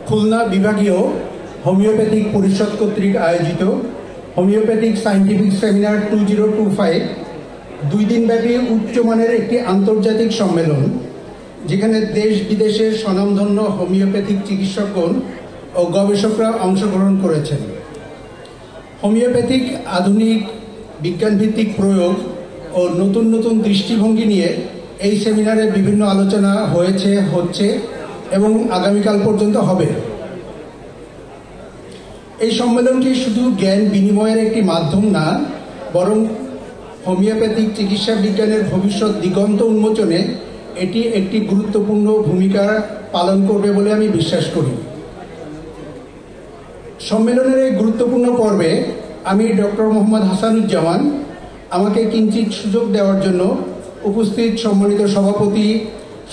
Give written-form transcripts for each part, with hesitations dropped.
খুলনা বিভাগীয় হোমিওপ্যাথিক পরিষদ কর্তৃক আয়োজিত হোমিওপ্যাথিক সায়েন্টিফিক সেমিনার 2025 2 দিনব্যাপী উচ্চমানের একটি আন্তর্জাতিক সম্মেলন, যেখানে দেশ বিদেশের স্বনামধন্য হোমিওপ্যাথিক চিকিৎসকগণ ও গবেষকরা অংশগ্রহণ করেছেন। হোমিওপ্যাথিক আধুনিক বিজ্ঞানভিত্তিক প্রয়োগ ও নতুন নতুন দৃষ্টিভঙ্গি নিয়ে এই সেমিনারে বিভিন্ন আলোচনা হচ্ছে এবং আগামীকাল পর্যন্ত হবে। এই সম্মেলনটি শুধু জ্ঞান বিনিময়ের একটি মাধ্যম না, বরং হোমিওপ্যাথিক চিকিৎসা বিজ্ঞানের ভবিষ্যৎ দিগন্ত উন্মোচনে এটি একটি গুরুত্বপূর্ণ ভূমিকা পালন করবে বলে আমি বিশ্বাস করি। সম্মেলনের এই গুরুত্বপূর্ণ পর্বে আমি ডক্টর মোহাম্মদ হাসানুজ্জামান আমাকে কিঞ্চিত সুযোগ দেওয়ার জন্য উপস্থিত সম্মানিত সভাপতি,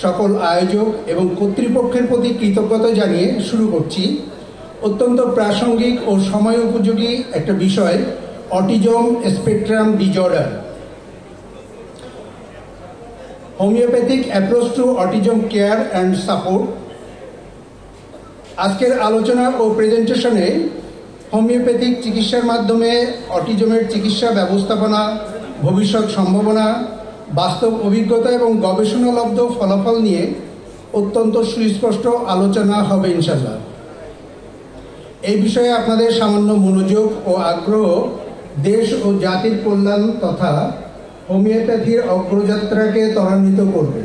সকল আয়োজক এবং কর্তৃপক্ষের প্রতি কৃতজ্ঞতা জানিয়ে শুরু করছি। অত্যন্ত প্রাসঙ্গিক ও সময় উপযোগী একটা বিষয়, autism spectrum disorder, homeopathic approach to autism care and support. আজকের আলোচনা ও প্রেজেন্টেশনে হোমিওপ্যাথিক চিকিৎসার মাধ্যমে অটিজমের চিকিৎসা ব্যবস্থাপনা, ভবিষ্যৎ সম্ভাবনা, বাস্তব অভিজ্ঞতা এবং গবেষণালব্ধ ফলাফল নিয়ে অত্যন্ত সুস্পষ্ট আলোচনা হবে ইনশাল্লাহ। এই বিষয়ে আপনাদের সামান্য মনোযোগ ও আগ্রহ দেশ ও জাতির কল্যাণ তথা হোমিওপ্যাথির অগ্রযাত্রাকে ত্বরান্বিত করবে।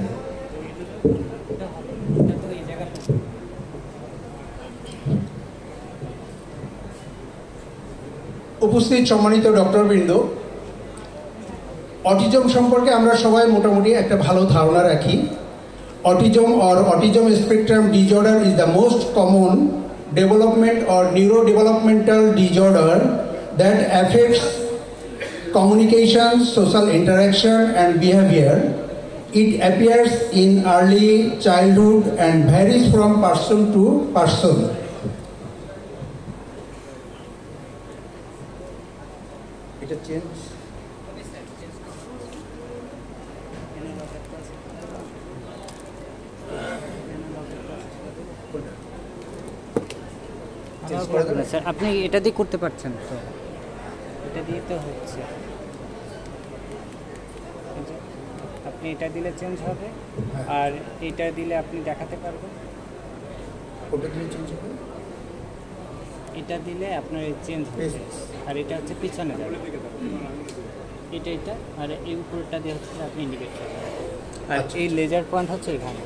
উপস্থিত সম্মানিত ডক্টরবৃন্দ, অটিজম সম্পর্কে আমরা সবাই মোটামুটি একটা ভালো ধারণা রাখি। Autism or autism spectrum disorder is the most common development or neurodevelopmental disorder that affects communication, social interaction and behavior. It appears in early childhood and varies from person to person. It a change. Sir আপনি এটা দিয়ে করতে পারছেন তো? এটা দিয়ে তো হচ্ছে, আপনি এটা দিলে চেঞ্জ হবে আর এটা দিলে আপনি দেখাতে পারবেন। ওটা দিলে চেঞ্জ হবে, এটা দিলে আপনার চেঞ্জ হবে আর এটা হচ্ছে পিছনে যাবে, এটা আর এই উপরটা দিয়ে হচ্ছে আপনি ইন্ডিকেট করবেন আর এই লেজার পয়েন্ট হচ্ছে এখানে।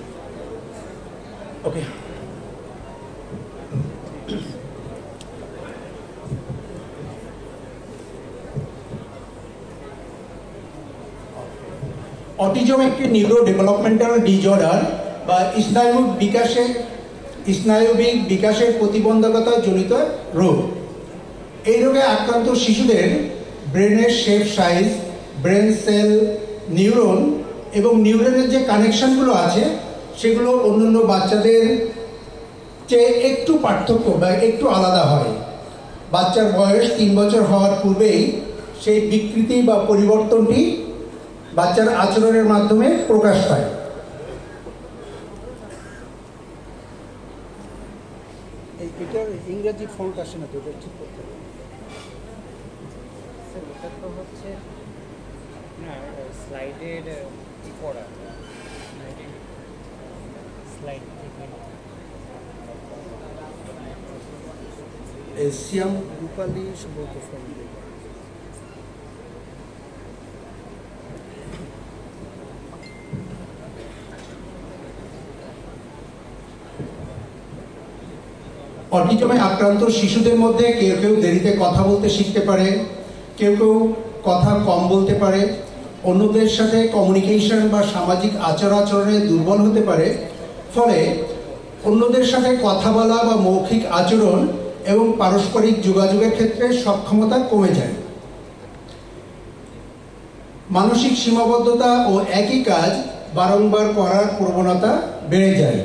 ওকে, অটিজম একটি নিউরো ডেভেলপমেন্টাল ডিজঅর্ডার বা স্নায়বিক বিকাশের প্রতিবন্ধকতা জনিত রোগ। এই রোগে আক্রান্ত শিশুদের ব্রেনের shape size, brain cell, neuron এবং নিউরনের যে কানেকশনগুলো আছে সেগুলো অন্যান্য বাচ্চাদের চেয়ে একটু পার্থক্য বা একটু আলাদা হয়। বাচ্চার বয়স 3 বছর হওয়ার পূর্বেই সেই বিকৃতি বা পরিবর্তনটি বাচ্চার আচরণের মাধ্যমে প্রকাশ পায়। এটার ইংরেজি ফন্ট আসে না তো, এটা ঠিক করতে হবে। এটা তো হচ্ছে না স্লাইডের পড়া, স্লাইড থেকে এশিয়াম রূপালী সম্ভবত ফন্ট। অটিজমে আক্রান্ত শিশুদের মধ্যে কেউ কেউ দেরিতে কথা বলতে শিখতে পারে, কেউ কেউ কথা কম বলতে পারে, অন্যদের সাথে কমিউনিকেশন বা সামাজিক আচরণে দুর্বল হতে পারে। ফলে অন্যদের সাথে কথা বলা বা মৌখিক আচরণ এবং পারস্পরিক যোগাযোগের ক্ষেত্রে সক্ষমতা কমে যায়। মানসিক সীমাবদ্ধতা ও একই কাজ বারংবার করার প্রবণতা বেড়ে যায়।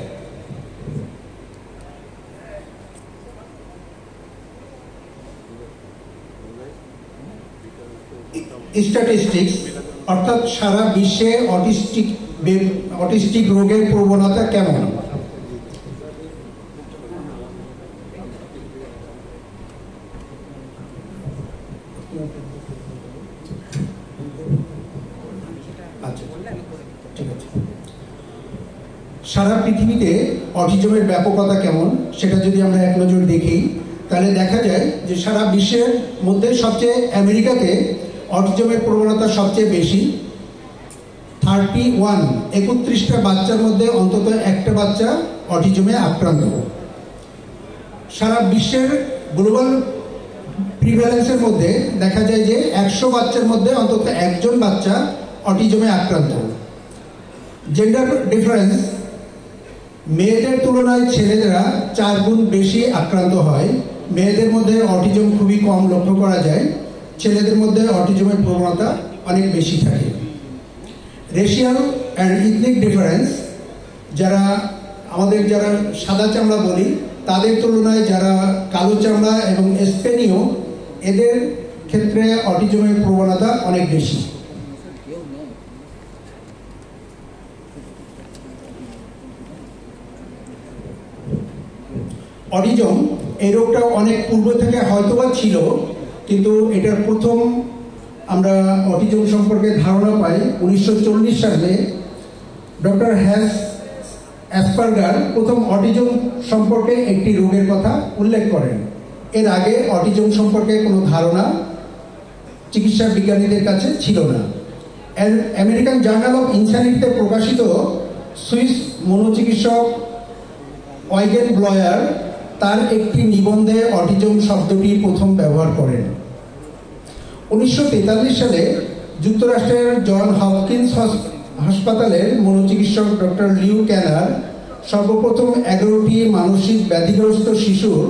Statistics: অর্থাৎ সারা বিশ্বে অটিস্টিক রোগের প্রবণতা কেমন? আচ্ছা, ঠিক আছে। সারা পৃথিবীতে অটিজমের ব্যাপকতা কেমন সেটা যদি আমরা এক নজর দেখি, তাহলে দেখা যায় যে সারা বিশ্বের মধ্যে সবচেয়ে আমেরিকাতে অটিজমের প্রবণতা সবচেয়ে বেশি। 31টা বাচ্চার মধ্যে অন্তত একটা বাচ্চা অটিজমে আক্রান্ত। সারা বিশ্বের গ্লোবাল প্রিভ্যালেন্সের মধ্যে দেখা যায় যে 100 বাচ্চার মধ্যে অন্তত একজন বাচ্চা অটিজমে আক্রান্ত। জেন্ডার ডিফারেন্স, মেয়েদের তুলনায় ছেলেরা 4 গুণ বেশি আক্রান্ত হয়। মেয়েদের মধ্যে অটিজম খুবই কম লক্ষ্য করা যায়, ছেলেদের মধ্যে অটিজমের প্রবণতা অনেক বেশি থাকে। রেশিয়াল অ্যান্ড ইথনিক ডিফারেন্স, যারা সাদা চামড়া বলি তাদের তুলনায় যারা কালো চামড়া এবং স্পেনীয়, এদের ক্ষেত্রে অটিজমের প্রবণতা অনেক বেশি। অটিজম এই রোগটা অনেক পূর্ব থেকে হয়তোবা ছিল, কিন্তু এটার প্রথম আমরা অটিজম সম্পর্কে ধারণা পাই 1940 সালে। ডক্টর অ্যাসপারগার প্রথম অটিজম সম্পর্কে একটি রোগের কথা উল্লেখ করেন। এর আগে অটিজম সম্পর্কে কোনো ধারণা চিকিৎসা বিজ্ঞানীদের কাছে ছিল না। আমেরিকান জার্নাল অফ ইনস্যানিটিতে প্রকাশিত সুইস মনোচিকিৎসক অয়গেন ব্লয়ার তার একটি নিবন্ধে অটিজম শব্দটি প্রথম ব্যবহার করেন। 1943 সালে যুক্তরাষ্ট্রের জন হপকিন্স হাসপাতালের মনোচিকিৎসক ডক্টর লিউ ক্যানার সর্বপ্রথম 11টি মানসিক ব্যাধিগ্রস্ত শিশুর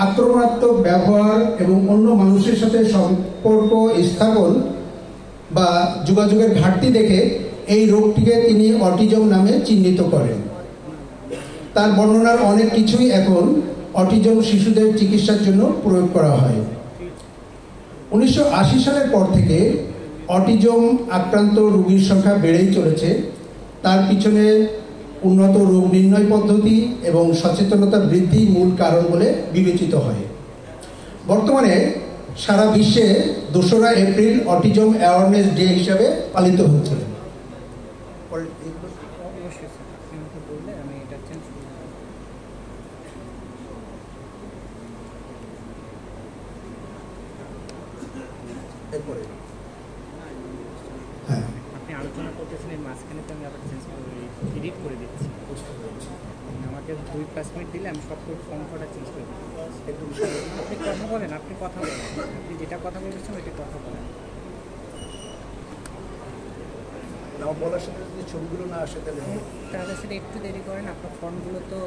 আক্রমণাত্মক ব্যবহার এবং অন্য মানুষের সাথে সম্পর্ক স্থাপন বা যোগাযোগের ঘাটতি দেখে এই রোগটিকে তিনি অটিজম নামে চিহ্নিত করেন। তার বর্ণনার অনেক কিছুই এখন অটিজম শিশুদের চিকিৎসার জন্য প্রয়োগ করা হয়। 1980 সালের পর থেকে অটিজম আক্রান্ত রোগীর সংখ্যা বেড়েই চলেছে। তার পিছনে উন্নত রোগ নির্ণয় পদ্ধতি এবং সচেতনতা বৃদ্ধি মূল কারণ বলে বিবেচিত হয়। বর্তমানে সারা বিশ্বে 2রা এপ্রিল অটিজম অ্যাওয়ারনেস ডে হিসাবে পালিত হচ্ছে। আপনি আলোচনা করতেছেন এর মাঝখানে, তো আমি আবার চেঞ্জ করে এডিট করে দিচ্ছি। আমাকে 2-5 মিনিট দিলে আমি সব ফর্ম কটা চেঞ্জ করে দিচ্ছি। আপনি কথা বলেন, আপনি যেটা কথা বলছেন ওইটা কথা বলেন। বলার সাথে যদি ছবিগুলো না আসে তাহলে সেটা একটু দেরি করেন। আপনার ফর্মগুলো তো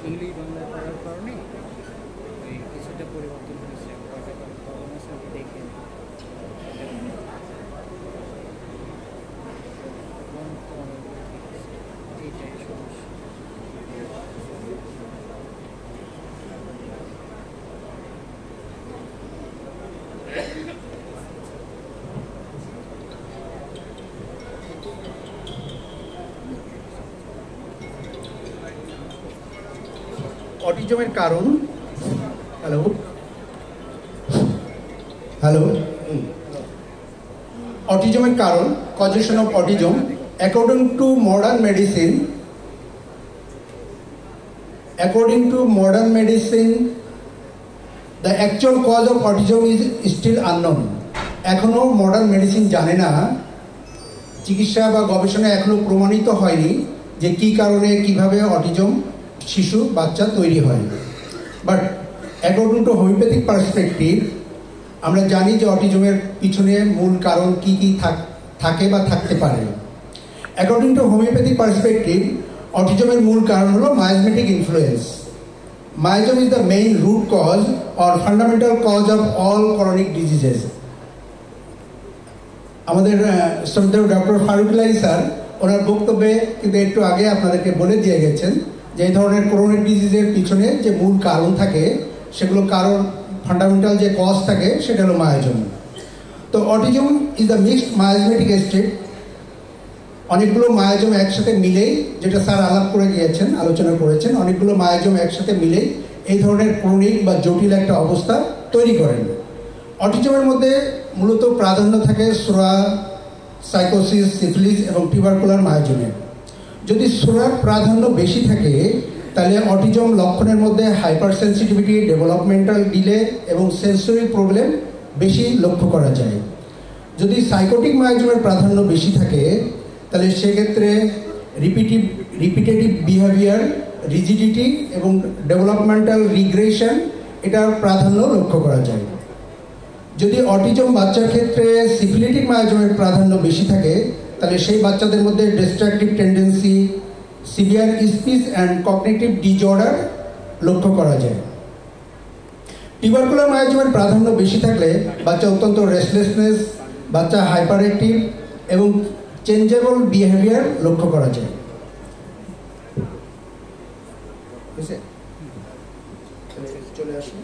ইংলিশ বাংলায় করার কারণে কিছুটা পরিবর্তন হয়েছে। দেখে অটিজমের কারণ, অটিজমের কারণ, causation of autism. According to modern medicine, the actual cause of autism is still unknown. এখনো মডার্ন মেডিসিন জানে না, চিকিৎসা বা গবেষণা এখনো প্রমাণিত হয়নি যে কি কারণে কিভাবে অটিজম শিশু বাচ্চা তৈরি হয়। But according to homeopathic perspective আমরা জানি যে অটিজমের পিছনে মূল কারণ কি কি থাকে বা থাকতে পারে। অ্যাকর্ডিং টু হোমিওপ্যাথিক পার্সপেক্টিভ অটিজমের মূল কারণ হলো miasmatic influence. Miasm is the main root cause or fundamental cause of all chronic diseases. আমাদের শ্রদ্ধেয় ডক্টর ফারুকুল্লাহ স্যার ওনার বক্তব্যে কিন্তু একটু আগে আপনাদেরকে বলে দিয়ে গেছেন যে এই ধরনের ক্রনিক ডিজিজের পিছনে যে মূল কারণ থাকে সেগুলো কারণ ফান্ডামেন্টাল যে কজ থাকে সেটা হলো মায়োজম। তো autism is the mixed miasmatic state, অনেকগুলো মায়োজম একসাথে মিলেই, যেটা স্যার আলাপ করে গিয়েছেন, আলোচনা করেছেন, অনেকগুলো মায়োজম একসাথে মিলেই এই ধরনের ক্রনিক বা জটিল একটা অবস্থা তৈরি করেন। অটিজমের মধ্যে মূলত প্রাধান্য থাকে সোরা, সাইকোসিস, সিফিলিস এবং টিউবারকুলার মায়োজমের। যদি সোরার প্রাধান্য বেশি থাকে তাহলে অটিজম লক্ষণের মধ্যে হাইপার সেন্সিটিভিটি, ডেভেলপমেন্টাল ডিলে এবং সেন্সরি প্রবলেম বেশি লক্ষ্য করা যায়। যদি সাইকোটিক মায়োজমের প্রাধান্য বেশি থাকে তাহলে সেক্ষেত্রে রিপিটেটিভ বিহেভিয়ার, রিজিডিটি এবং ডেভেলপমেন্টাল রিগ্রেশন এটার প্রাধান্য লক্ষ্য করা যায়। যদি অটিজম বাচ্চার ক্ষেত্রে সিফিলিটিক মায়োজমের প্রাধান্য বেশি থাকে তাহলে সেই বাচ্চাদের মধ্যে destructive tendency, severe speech and cognitive disorder লক্ষ্য করা যায়। টিউবারকুলার মায়োজমের প্রাধান্য বেশি থাকলে বাচ্চা অত্যন্ত রেস্টলেসনেস, বাচ্চা হাইপার অ্যাক্টিভ এবং চেঞ্জেবল বিহেভিয়ার লক্ষ্য করা যায়। চলে আসুন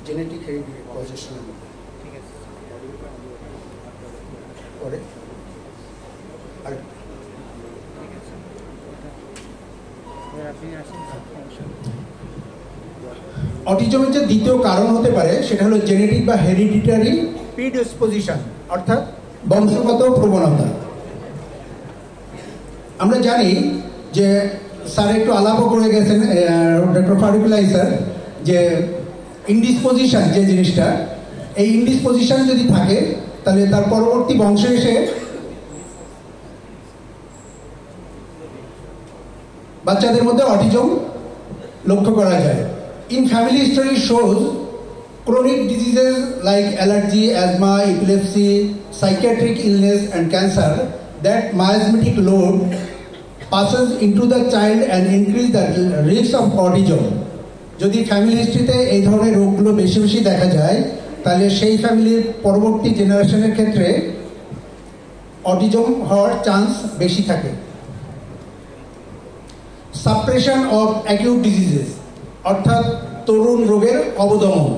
জেনেটিক হেরিডিটি পজিশনের মধ্যে। ঠিক আছে, পরে অটিজমের যে দ্বিতীয় কারণ হতে পারে সেটা হলো জেনেটিক বা হেরিডিটারি প্রিডিসপোজিশন, অর্থাৎ বংশগত প্রবণতা। আমরা জানি যে স্যার একটু আলাপও করে গেছেন, ডক্টর ফারুকুল্লাহ স্যার, যে ইনডিসপোজিশন যে জিনিসটা, এই ইনডিসপোজিশন যদি থাকে তাহলে তার পরবর্তী বংশে এসে বাচ্চাদের মধ্যে অটিজম লক্ষ্য করা যায়। In family history shows chronic diseases like allergy, asthma, epilepsy, psychiatric illness and cancer, that miasmatic load passes into the child and increase the risk of autism. যদি ফ্যামিলি হিস্ট্রিতে এই ধরনের রোগগুলো বেশি বেশি দেখা যায় তাহলে সেই ফ্যামিলির পরবর্তী জেনারেশনের ক্ষেত্রে অটিজম হওয়ার চান্স বেশি থাকে। সাপ্রেশন অফ অ্যাকিউট ডিজিজেস, অর্থাৎ তরুণ রোগের অবদমন।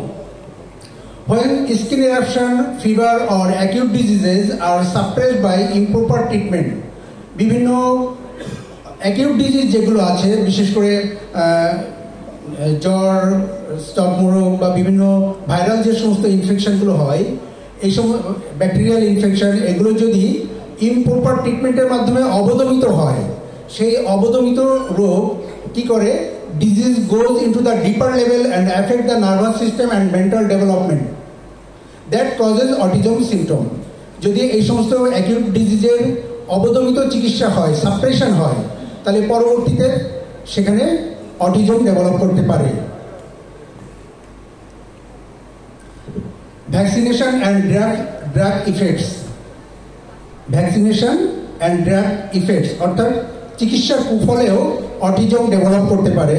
When skin eruption, fever or acute diseases are suppressed by improper treatment, বিভিন্ন অ্যাকিউট ডিজিজ যেগুলো আছে, বিশেষ করে জ্বর, স্টক মোরগ বা বিভিন্ন ভাইরাল যে সমস্ত ইনফেকশনগুলো হয়, এই সময় ব্যাকটেরিয়াল ইনফেকশন, এগুলো যদি ইমপ্রপার ট্রিটমেন্টের মাধ্যমে অবদমিত হয়, সেই অবদমিত রোগ কি করে, disease goes into the deeper level and affect the nervous system and mental development. That causes autism symptom. যদি এই সমস্ত অ্যাকিউট ডিজিজের অবদমিত চিকিৎসা হয়, সাপ্রেশন হয়, তাহলে পরবর্তীতে সেখানে অটিজম ডেভেলপ করতে পারে। Vaccination and drug effects, vaccination and drug effects অর্থাৎ চিকিৎসার কুফলেও অটিজম ডেভেলপ করতে পারে।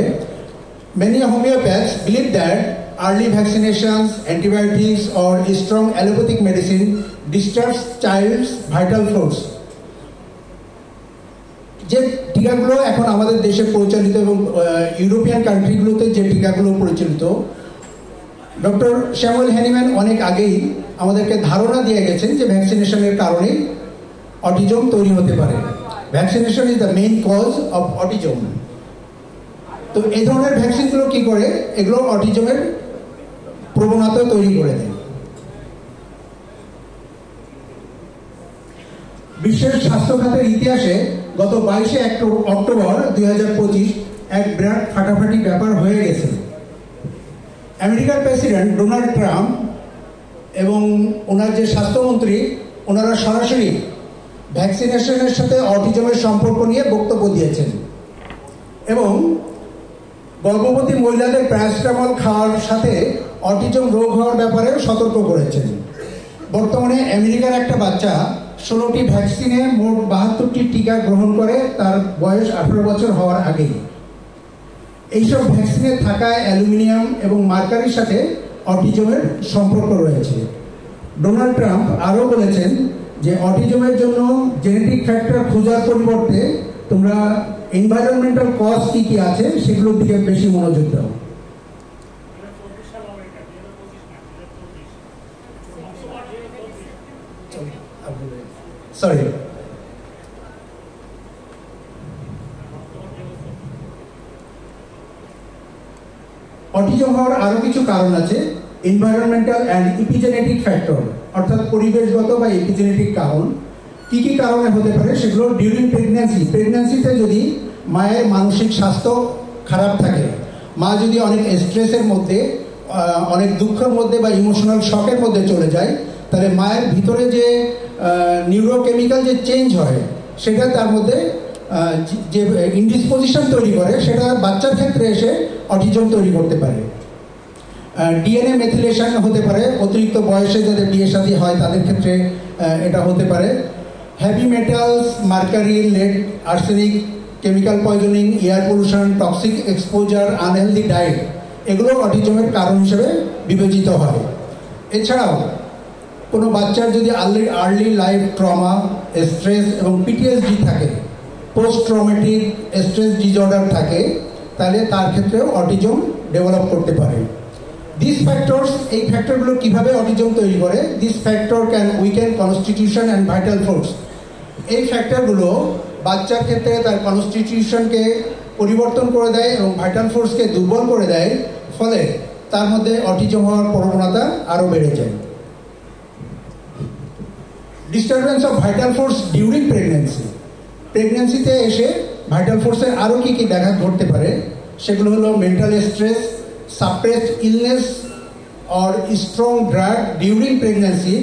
Many homeopaths believe that early vaccinations, antibiotics or strong allopathic medicine disturbs child's vital force. যে টিকাগুলো এখন আমাদের দেশে প্রচলিত এবং ইউরোপিয়ান কান্ট্রিগুলোতে যে টিকাগুলো প্রচলিত, ডক্টর স্যামুয়েল হ্যানিম্যান অনেক আগেই আমাদেরকে ধারণা দিয়ে গেছেন যে ভ্যাকসিনেশনের কারণে অটিজম তৈরি হতে পারে। Vaccination is the main cause of autism. তো এই ধরনের ভ্যাকসিনগুলো কি করে, এগুলো অটিজমের প্রবণতা তৈরি করে দেয়। বিশ্বের স্বাস্থ্য খাতের ইতিহাসে গত 22শে অক্টোবর 2025 এক বিরাট ফাটাফাটি ব্যাপার হয়ে গেছে। আমেরিকার প্রেসিডেন্ট ডোনাল্ড ট্রাম্প এবং ওনার যে স্বাস্থ্যমন্ত্রী, ওনারা সরাসরি ভ্যাকসিনেশনের সাথে অটিজমের সম্পর্ক নিয়ে বক্তব্য দিয়েছেন এবং গর্ভবতী মহিলাদের প্যারাসিটামল খাওয়ার সাথে অটিজম রোগ হওয়ার ব্যাপারে সতর্ক করেছেন। বর্তমানে আমেরিকার একটা বাচ্চা 16টি ভ্যাকসিনে মোট 72টি টিকা গ্রহণ করে তার বয়স 18 বছর হওয়ার আগেই। এইসব ভ্যাকসিনে থাকা অ্যালুমিনিয়াম এবং মার্কারির সাথে অটিজমের সম্পর্ক রয়েছে। ডোনাল্ড ট্রাম্প আরও বলেছেন যে অটিজমের জন্য জেনেটিক ফ্যাক্টর খোঁজার পরিবর্তে তোমরা এনভায়রনমেন্টাল কজ কি কি আছে সেগুলোর দিকে বেশি মনোযোগ দাও। সরি, অটিজম হওয়ার আরো কিছু কারণ আছে। এনভায়রনমেন্টাল অ্যান্ড ইপিজেনেটিক ফ্যাক্টর, অর্থাৎ পরিবেশগত বা ইপিজেনেটিক কারণ। কি কি কারণে হতে পারে সেগুলো: ডিউরিং প্রেগন্যান্সিতে যদি মায়ের মানসিক স্বাস্থ্য খারাপ থাকে, মা যদি অনেক স্ট্রেসের মধ্যে, অনেক দুঃখের মধ্যে বা ইমোশনাল শকের মধ্যে চলে যায়, তাহলে মায়ের ভিতরে যে নিউরোকেমিক্যাল যে চেঞ্জ হয় সেটা তার মধ্যে যে ইনডিসপোজিশন তৈরি করে, সেটা বাচ্চার ক্ষেত্রে এসে অটিজম তৈরি করতে পারে। ডিএনএ মেথিলেশন হতে পারে, অতিরিক্ত বয়সে যাদের বিয়ে শাদী হয় তাদের ক্ষেত্রে এটা হতে পারে। Heavy metals, mercury, lead, arsenic, chemical poisoning, air pollution, toxic exposure, unhealthy diet, এগুলো অটিজমের কারণ হিসেবে বিবেচিত হয়। এছাড়াও কোনো বাচ্চার যদি আর্লি লাইফ ট্রমা, স্ট্রেস এবং পিটিএসডি থাকে, পোস্ট ট্রমেটিক স্ট্রেস ডিসঅর্ডার থাকে, তাহলে তার ক্ষেত্রেও অটিজম ডেভেলপ করতে পারে। দিস ফ্যাক্টরস, এই ফ্যাক্টরগুলো কিভাবে অটিজম তৈরি করে? This factor can weaken constitution and vital force. এই ফ্যাক্টরগুলো বাচ্চার ক্ষেত্রে তার কনস্টিটিউশনকে পরিবর্তন করে দেয় এবং ভাইটাল ফোর্সকে দুর্বল করে দেয়, ফলে তার মধ্যে অটিজম হওয়ার প্রবণতা আরও বেড়ে যায়। Disturbance of vital force during প্রেগন্যান্সিতে এসে ভাইটাল ফোর্সের আরও কী কী ব্যাঘাত ঘটতে পারে সেগুলো হলো: mental stress, suppressed illness or strong drug during pregnancy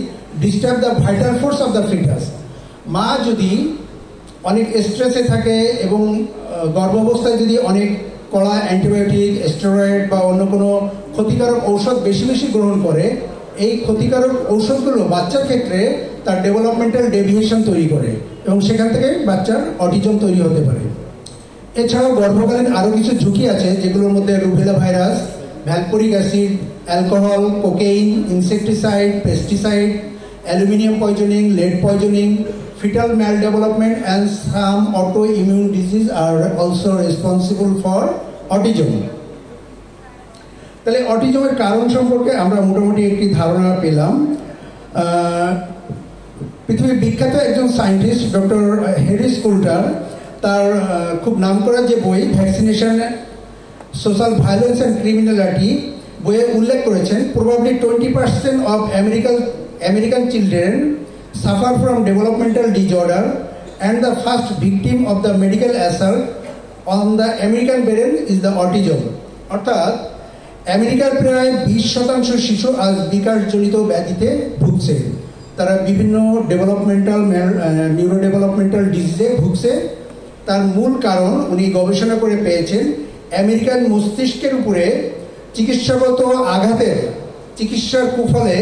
disturb the vital force of the foetus. মা যদি অনেক স্ট্রেসে থাকে এবং গর্ভাবস্থায় যদি অনেক কড়া অ্যান্টিবায়োটিক, স্টেরয়েড বা অন্য কোনো ক্ষতিকারক ঔষধ বেশি বেশি গ্রহণ করে, এই ক্ষতিকারক ঔষধগুলো বাচ্চার ক্ষেত্রে তার ডেভেলপমেন্টাল ডেভিয়েশন তৈরি করে এবং সেখান থেকে বাচ্চার অটিজম তৈরি হতে পারে। এছাড়াও গর্ভকালীন আরও কিছু ঝুঁকি আছে, যেগুলোর মধ্যে rubella virus, valproic acid, alcohol, cocaine, insecticide, pesticide, aluminium poisoning, lead poisoning, fetal maldevelopment and some autoimmune disease are also responsible for autism. তাহলে অটিজমের কারণ সম্পর্কে আমরা মোটামুটি একটি ধারণা পেলাম। পৃথিবীর বিখ্যাত একজন সায়েন্টিস্ট ডক্টর হ্যারিস কুল্টার তার খুব নামকরা যে বই vaccination, social violence and criminality বইয়ে উল্লেখ করেছেন, probably 20% of American children suffer from developmental disorder and the first victim of the medical assault on the American brain is the autism. অর্থাৎ আমেরিকার প্রায় 20% শিশু আজ বিকাশজনিত ব্যাধিতে ভুগছে। তারা বিভিন্ন নিউরো ডেভেলপমেন্টাল ডিজিজে ভুগছে। তার মূল কারণ উনি গবেষণা করে পেয়েছেন, আমেরিকান মস্তিষ্কের উপরে চিকিৎসাগত আঘাতের চিকিৎসার কুফলে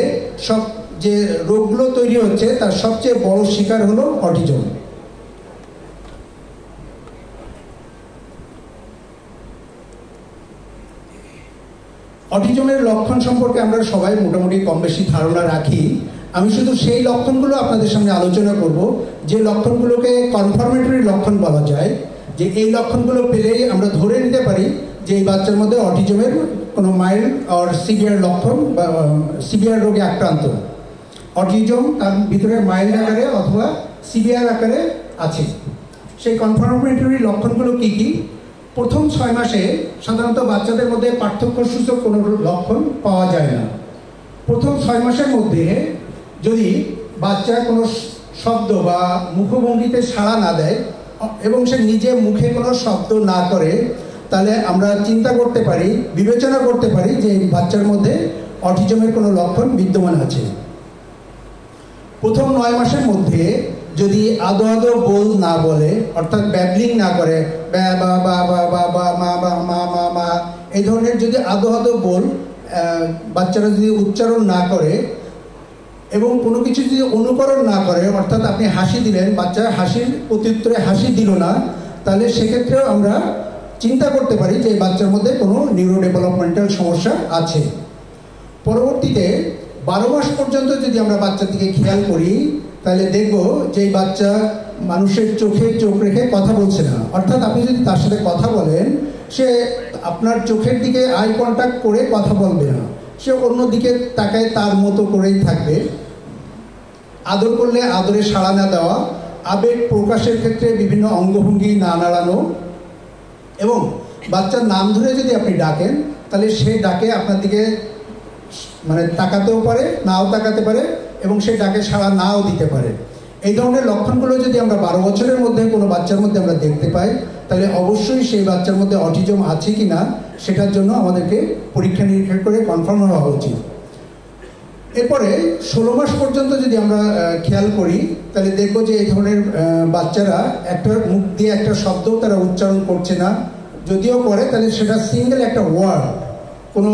সব যে রোগগুলো তৈরি হচ্ছে তার সবচেয়ে বড় শিকার হলো অটিজম। অটিজমের লক্ষণ সম্পর্কে আমরা সবাই মোটামুটি কম বেশি ধারণা রাখি। আমি শুধু সেই লক্ষণগুলো আপনাদের সামনে আলোচনা করব যে লক্ষণগুলোকে কনফার্মেটরি লক্ষণ বলা যায়, যে এই লক্ষণগুলো পেলেই আমরা ধরে নিতে পারি যে এই বাচ্চার মধ্যে অটিজমের কোনো মাইল্ড আর সিভিয়ার লক্ষণ বা সিভিয়ার রোগে আক্রান্ত। অটিজম তার ভিতরে মাইল্ড আকারে অথবা সিভিয়ার আকারে আছে। সেই কনফার্মেটরি লক্ষণগুলো কি কি? প্রথম 6 মাসে সাধারণত বাচ্চাদের মধ্যে পার্থক্যসূচক কোনো লক্ষণ পাওয়া যায় না। প্রথম 6 মাসের মধ্যে যদি বাচ্চা কোনো শব্দ বা মুখভঙ্গিতে সাড়া না দেয় এবং সে নিজে মুখে কোনো শব্দ না করে, তাহলে আমরা চিন্তা করতে পারি, বিবেচনা করতে পারি যে এই বাচ্চার মধ্যে অটিজমের কোনো লক্ষণ বিদ্যমান আছে। প্রথম 9 মাসের মধ্যে যদি আদো আদো বল না বলে, অর্থাৎ ব্যাবলিং না করে, বা বা বা বা বা বা মা বা মা মা মা এই ধরনের যদি আদো আদো বল বাচ্চারা যদি উচ্চারণ না করে এবং কোনো কিছু যদি অনুকরণ না করে, অর্থাৎ আপনি হাসি দিলেন, বাচ্চা হাসির প্রত্যুত্তরে হাসি দিল না, তাহলে সেক্ষেত্রেও আমরা চিন্তা করতে পারি যে এই বাচ্চার মধ্যে কোনো নিউরো ডেভেলপমেন্টাল সমস্যা আছে। পরবর্তীতে 12 মাস পর্যন্ত যদি আমরা বাচ্চার দিকে খেয়াল করি, তাহলে দেখব যে এই বাচ্চা মানুষের চোখে চোখ রেখে কথা বলছে না। অর্থাৎ আপনি যদি তার সাথে কথা বলেন, সে আপনার চোখের দিকে আই কন্ট্যাক্ট করে কথা বলবে না, সে অন্যদিকে তাকায় তার মতো করেই থাকবে। আদর করলে আদরে সাড়া না দেওয়া, আবেগ প্রকাশের ক্ষেত্রে বিভিন্ন অঙ্গভঙ্গি না নাড়ানো, এবং বাচ্চার নাম ধরে যদি আপনি ডাকেন তাহলে সে ডাকে আপনার দিকে মানে তাকাতেও পারে, নাও তাকাতে পারে, এবং সে ডাকে সাড়া নাও দিতে পারে। এই ধরনের লক্ষণগুলো যদি আমরা 12 বছরের মধ্যে কোনো বাচ্চার মধ্যে আমরা দেখতে পাই, তাহলে অবশ্যই সেই বাচ্চার মধ্যে অটিজম আছে কি না সেটার জন্য আমাদেরকে পরীক্ষা নিরীক্ষা করে কনফার্ম হওয়া উচিত। এরপরে 16 মাস পর্যন্ত যদি আমরা খেয়াল করি তাহলে দেখবো যে এই ধরনের বাচ্চারা একটা মুখ দিয়ে একটা শব্দ তারা উচ্চারণ করছে না, যদিও করে তাহলে সেটা সিঙ্গেল একটা ওয়ার্ড, কোনো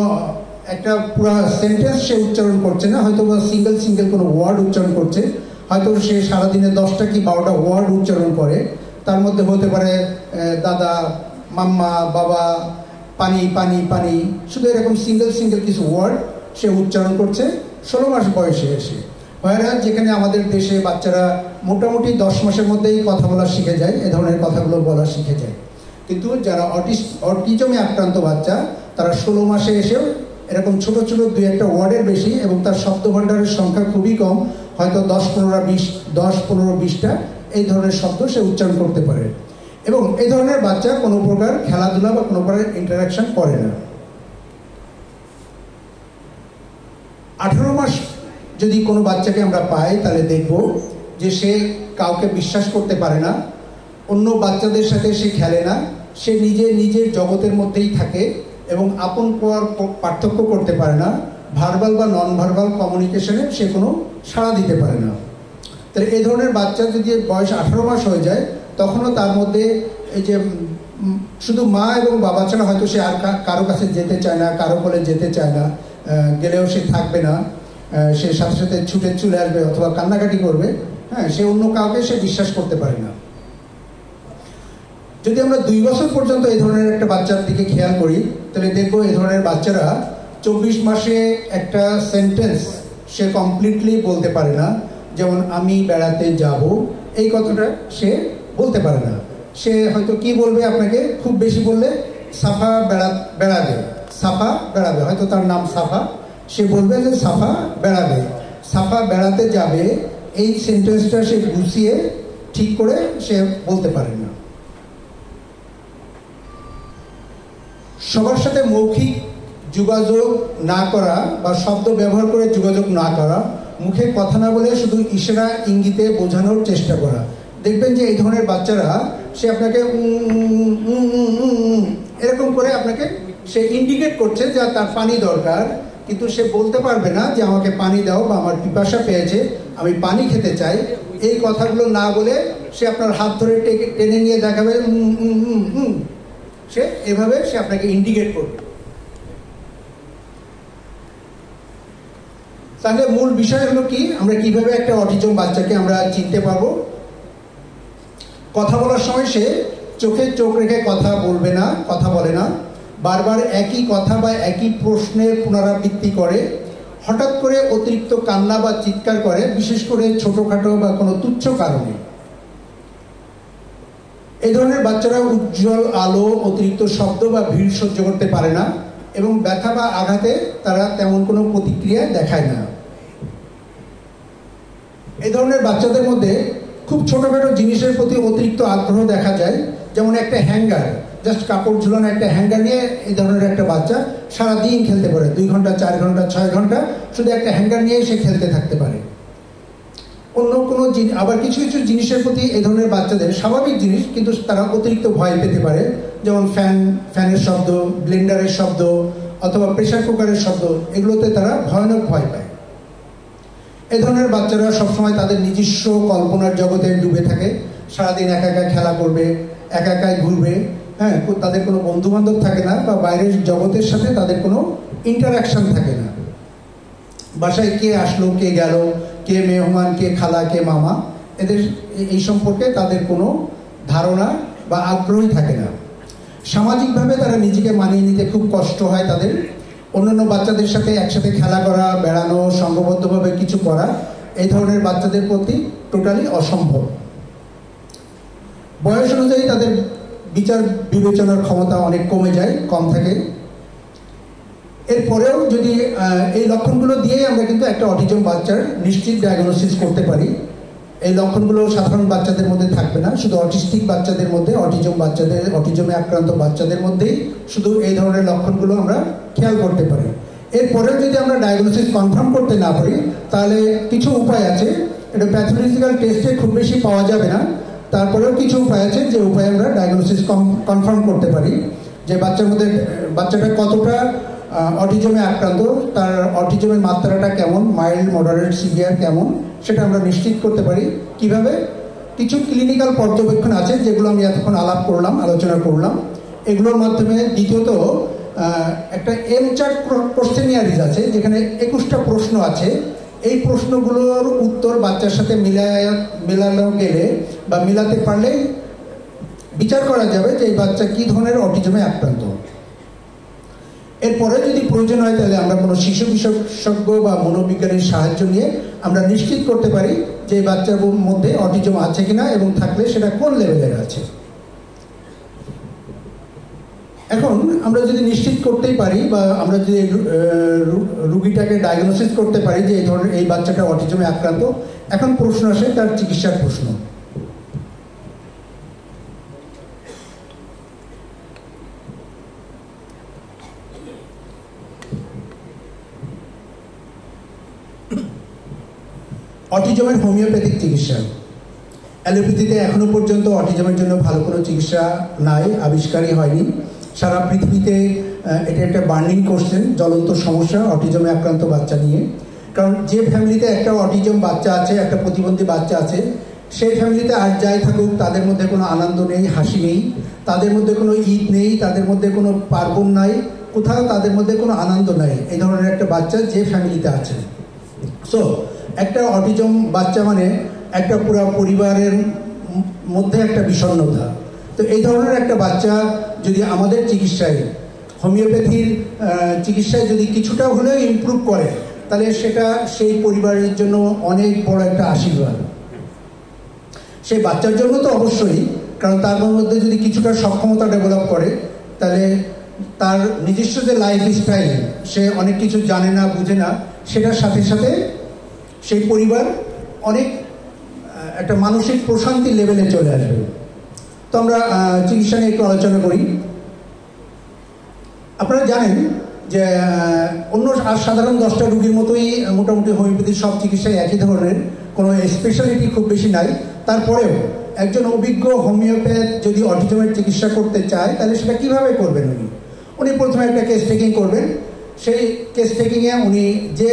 একটা পুরো সেন্টেন্স সে উচ্চারণ করছে না, হয়তো বা সিঙ্গেল কোনো ওয়ার্ড উচ্চারণ করছে। হয়তো সে সারাদিনে 10টা কি 12টা ওয়ার্ড উচ্চারণ করে, তার মধ্যে হতে পারে দাদা, মাম্মা, বাবা, পানি পানি পানি, শুধু এরকম সিঙ্গেল কিছু ওয়ার্ড সে উচ্চারণ করছে 16 মাস বয়সে এসে। হয় যেখানে আমাদের দেশে বাচ্চারা মোটামুটি 10 মাসের মধ্যেই কথা বলা শিখে যায়, এ ধরনের কথাগুলো বলা শিখে যায়, কিন্তু যারা অটিজমে আক্রান্ত বাচ্চা তারা 16 মাসে এসেও এরকম ছোট 2-1টা ওয়ার্ডের বেশি, এবং তার শব্দ ভাণ্ডারের সংখ্যা খুবই কম, হয়তো 10-15-20টা এই ধরনের শব্দ সে উচ্চারণ করতে পারে। এবং এই ধরনের বাচ্চা কোনো প্রকার খেলাধুলা বা কোনো প্রকার ইন্টারাকশন করে না। 18 মাস যদি কোনো বাচ্চাকে আমরা পাই তাহলে দেখব যে সে কাউকে বিশ্বাস করতে পারে না, অন্য বাচ্চাদের সাথে সে খেলে না, সে নিজের জগতের মধ্যেই থাকে এবং আপন পর পার্থক্য করতে পারে না, ভার্বাল বা নন ভার্বাল কমিউনিকেশনে সে কোনো সাড়া দিতে পারে না। তাহলে এই ধরনের বাচ্চা যদি বয়স 18 মাস হয়ে যায় তখনও তার মধ্যে এই যে শুধু মা এবং বাবা ছাড়া হয়তো সে আর কারো কাছে যেতে চায় না, কারো কোলে যেতে চায় না, গেলেও সে থাকবে না, সে সাথে সাথে ছুটে চলে আসবে অথবা কান্নাকাটি করবে, হ্যাঁ, সে অন্য কাউকে সে বিশ্বাস করতে পারে না। যদি আমরা 2 বছর পর্যন্ত এই ধরনের একটা বাচ্চার দিকে খেয়াল করি তাহলে দেখবো এই ধরনের বাচ্চারা 24 মাসে একটা সেন্টেন্স সে কমপ্লিটলি বলতে পারে না, যেমন আমি বেড়াতে যাব, এই কথাটা সে বলতে পারে না। সে হয়তো কি বলবে আপনাকে, খুব বেশি বললে সাফা বেড়াবে, সাফা বেড়াবে, হয়তো তার নাম সাফা, সে বলবে যে সাফা বেড়াবে, সাফা বেড়াতে যাবে, এই সেন্টেন্সটা সে গুছিয়ে ঠিক করে সে বলতে পারে না। সবার সাথে মৌখিক যোগাযোগ না করা বা শব্দ ব্যবহার করে যোগাযোগ না করা, মুখে কথা না বলে শুধু ইশারা ইঙ্গিতে বোঝানোর চেষ্টা করা। দেখবেন যে এই ধরনের বাচ্চারা সে আপনাকে এরকম করে আপনাকে সে ইন্ডিকেট করছে যে তার পানি দরকার, কিন্তু সে বলতে পারবে না যে আমাকে পানি দাও বা আমার পিপাসা পেয়েছে, আমি পানি খেতে চাই। এই কথাগুলো না বলে সে আপনার হাত ধরে টেনে নিয়ে দেখাবে, সে এভাবে সে আপনাকে ইন্ডিকেট করবে। তাহলে মূল বিষয় হলো কি, আমরা কিভাবে একটা অটিজম বাচ্চাকে আমরা চিনতে পারবো? কথা বলার সময় সে চোখে চোখ রেখে কথা বলবে না, কথা বলে না, বারবার একই কথা বা একই প্রশ্নের পুনরাবৃত্তি করে, হঠাৎ করে অতিরিক্ত কান্না বা চিৎকার করে, বিশেষ করে ছোটখাটো বা কোনো তুচ্ছ কারণে। এই ধরনের বাচ্চারা উজ্জ্বল আলো, অতিরিক্ত শব্দ বা ভিড় সহ্য করতে পারে না এবং ব্যথা বা আঘাতে তারা তেমন কোনো প্রতিক্রিয়া দেখায় না। এই ধরনের বাচ্চাদের মধ্যে খুব ছোটখাটো জিনিসের প্রতি অতিরিক্ত আগ্রহ দেখা যায়, যেমন একটা হ্যাঙ্গার, জাস্ট কাপড় ঝুলানো একটা হ্যাঙ্গার নিয়ে এই ধরনের একটা বাচ্চা সারাদিন খেলতে পারে, 2 ঘন্টা 4 ঘন্টা 6 ঘন্টা শুধু একটা হ্যাঙ্গার নিয়ে সে খেলতে থাকতে পারে। অন্য কোনো আবার কিছু কিছু জিনিসের প্রতি এই ধরনের বাচ্চাদের স্বাভাবিক জিনিস কিন্তু তারা অতিরিক্ত ভয় পেতে পারে, যেমন ফ্যানের শব্দ, ব্লেন্ডারের শব্দ অথবা প্রেসার কুকারের শব্দ, এগুলোতে তারা ভয়ানক ভয় পায়। এই ধরনের বাচ্চারা সবসময় তাদের নিজস্ব কল্পনার জগতে ডুবে থাকে, সারাদিন একা একা খেলা করবে, একা একাই ঘুরবে, হ্যাঁ, তাদের কোনো বন্ধু বান্ধব থাকে না বা বাইরের জগতের সাথে তাদের কোনো ইন্টারাকশন থাকে না। বাসায় কে আসলো, কে গেল, কে মেহমান, কে খালা, কে মামা, এদের এই সম্পর্কে তাদের কোনো ধারণা বা আগ্রহই থাকে না। সামাজিকভাবে তারা নিজেকে মানিয়ে নিতে খুব কষ্ট হয় তাদের। অন্যান্য বাচ্চাদের সাথে একসাথে খেলা করা, বেড়ানো, সংঘবদ্ধভাবে কিছু করা এই ধরনের বাচ্চাদের প্রতি টোটালি অসম্ভব। বয়স অনুযায়ী তাদের বিচার বিবেচনার ক্ষমতা অনেক কমে যায়, কম থাকে। এরপরেও যদি এই লক্ষণগুলো দিয়েই আমরা কিন্তু একটা অটিজম বাচ্চার নিশ্চিত ডায়াগনোসিস করতে পারি। এই লক্ষণগুলো সাধারণ বাচ্চাদের মধ্যে থাকবে না, শুধু অটিস্টিক বাচ্চাদের মধ্যে, অটিজমে আক্রান্ত বাচ্চাদের মধ্যেই শুধু এই ধরনের লক্ষণগুলো আমরা খেয়াল করতে পারি। এরপরেও যদি আমরা ডায়াগনোসিস কনফার্ম করতে না পারি, তাহলে কিছু উপায় আছে। এটা প্যাথোলজিক্যাল টেস্টে খুব বেশি পাওয়া যাবে না, তারপরেও কিছু উপায় আছে যে উপায়ে আমরা ডায়াগনোসিস কনফার্ম করতে পারি যে বাচ্চাটা কতটা অটিজমে আক্রান্ত, তার অটিজমের মাত্রাটা কেমন, মাইল্ড, মডারেট, সিভিয়ার কেমন, সেটা আমরা নিশ্চিত করতে পারি। কিভাবে? কিছু ক্লিনিক্যাল পর্যবেক্ষণ আছে যেগুলো আমি এতক্ষণ আলোচনা করলাম। এগুলোর মাধ্যমে দ্বিতীয়ত একটা এমচার্ট কোশ্চেনিয়ারিজ আছে, যেখানে 21টা প্রশ্ন আছে। এই প্রশ্নগুলোর উত্তর বাচ্চার সাথে মেলানো গেলে বা মেলাতে পারলে বিচার করা যাবে যে এই বাচ্চা কি ধরনের অটিজমে আক্রান্ত। এরপরে যদি প্রয়োজন হয় তাহলে আমরা কোনো শিশু বিশেষজ্ঞ বা মনোবিজ্ঞানীর সাহায্য নিয়ে আমরা নিশ্চিত করতে পারি যে এই বাচ্চার মধ্যে অটিজম আছে কিনা এবং থাকলে সেটা কোন লেভেলের আছে। এখন আমরা যদি নিশ্চিত করতেই পারি বা আমরা যদি রুগীটাকে ডায়াগনোসিস করতে পারি যে এই ধরনের এই বাচ্চাটা অটিজমে আক্রান্ত, এখন প্রশ্ন আসে তার চিকিৎসার প্রশ্ন। অটিজমের হোমিওপ্যাথিক চিকিৎসা। অ্যালোপ্যাথিতে এখনো পর্যন্ত অটিজমের জন্য ভালো কোনো চিকিৎসা নাই, আবিষ্কারই হয়নি। সারা পৃথিবীতে এটা একটা বার্নিং কোশ্চেন, জ্বলন্ত সমস্যা অটিজমে আক্রান্ত বাচ্চা নিয়ে। কারণ যে ফ্যামিলিতে একটা অটিজম বাচ্চা আছে, একটা প্রতিবন্ধী বাচ্চা আছে, সেই ফ্যামিলিতে আর যাই থাকুক তাদের মধ্যে কোনো আনন্দ নেই, হাসি নেই, তাদের মধ্যে কোনো ঈদ নেই, তাদের মধ্যে কোনো পার্বণ নাই, কোথাও তাদের মধ্যে কোনো আনন্দ নাই। এই ধরনের একটা বাচ্চা যে ফ্যামিলিতে আছে, সো একটা অটিজম বাচ্চা মানে একটা পুরো পরিবারের মধ্যে একটা বিষণ্ণতা। তো এই ধরনের একটা বাচ্চা যদি আমাদের চিকিৎসায়, হোমিওপ্যাথির চিকিৎসায় যদি কিছুটা হলেও ইমপ্রুভ করে, তাহলে সেটা সেই পরিবারের জন্য অনেক বড় একটা আশীর্বাদ। সেই বাচ্চার জন্য তো অবশ্যই, কারণ তার মধ্যে যদি কিছুটা সক্ষমতা ডেভেলপ করে, তাহলে তার নিজস্ব যে লাইফ স্টাইল, সে অনেক কিছু জানে না, বুঝে না, সেটার সাথে সাথে সেই পরিবার অনেক একটা মানসিক প্রশান্তি লেভেলে চলে আসবে। তো আমরা চিকিৎসা নিয়ে একটু আলোচনা করি। আপনারা জানেন যে অন্য সাধারণ 10টা রুগীর মতোই মোটামুটি হোমিওপ্যাথির সব চিকিৎসায় একই ধরনের, কোনো স্পেশালিটি খুব বেশি নাই। তারপরেও একজন অভিজ্ঞ হোমিওপ্যাথ যদি অটিজমের চিকিৎসা করতে চায়, তাহলে সেটা কীভাবে করবেন? উনি প্রথমে একটা কেস টেকিং করবেন। সেই কেস টেকিংয়ে উনি যে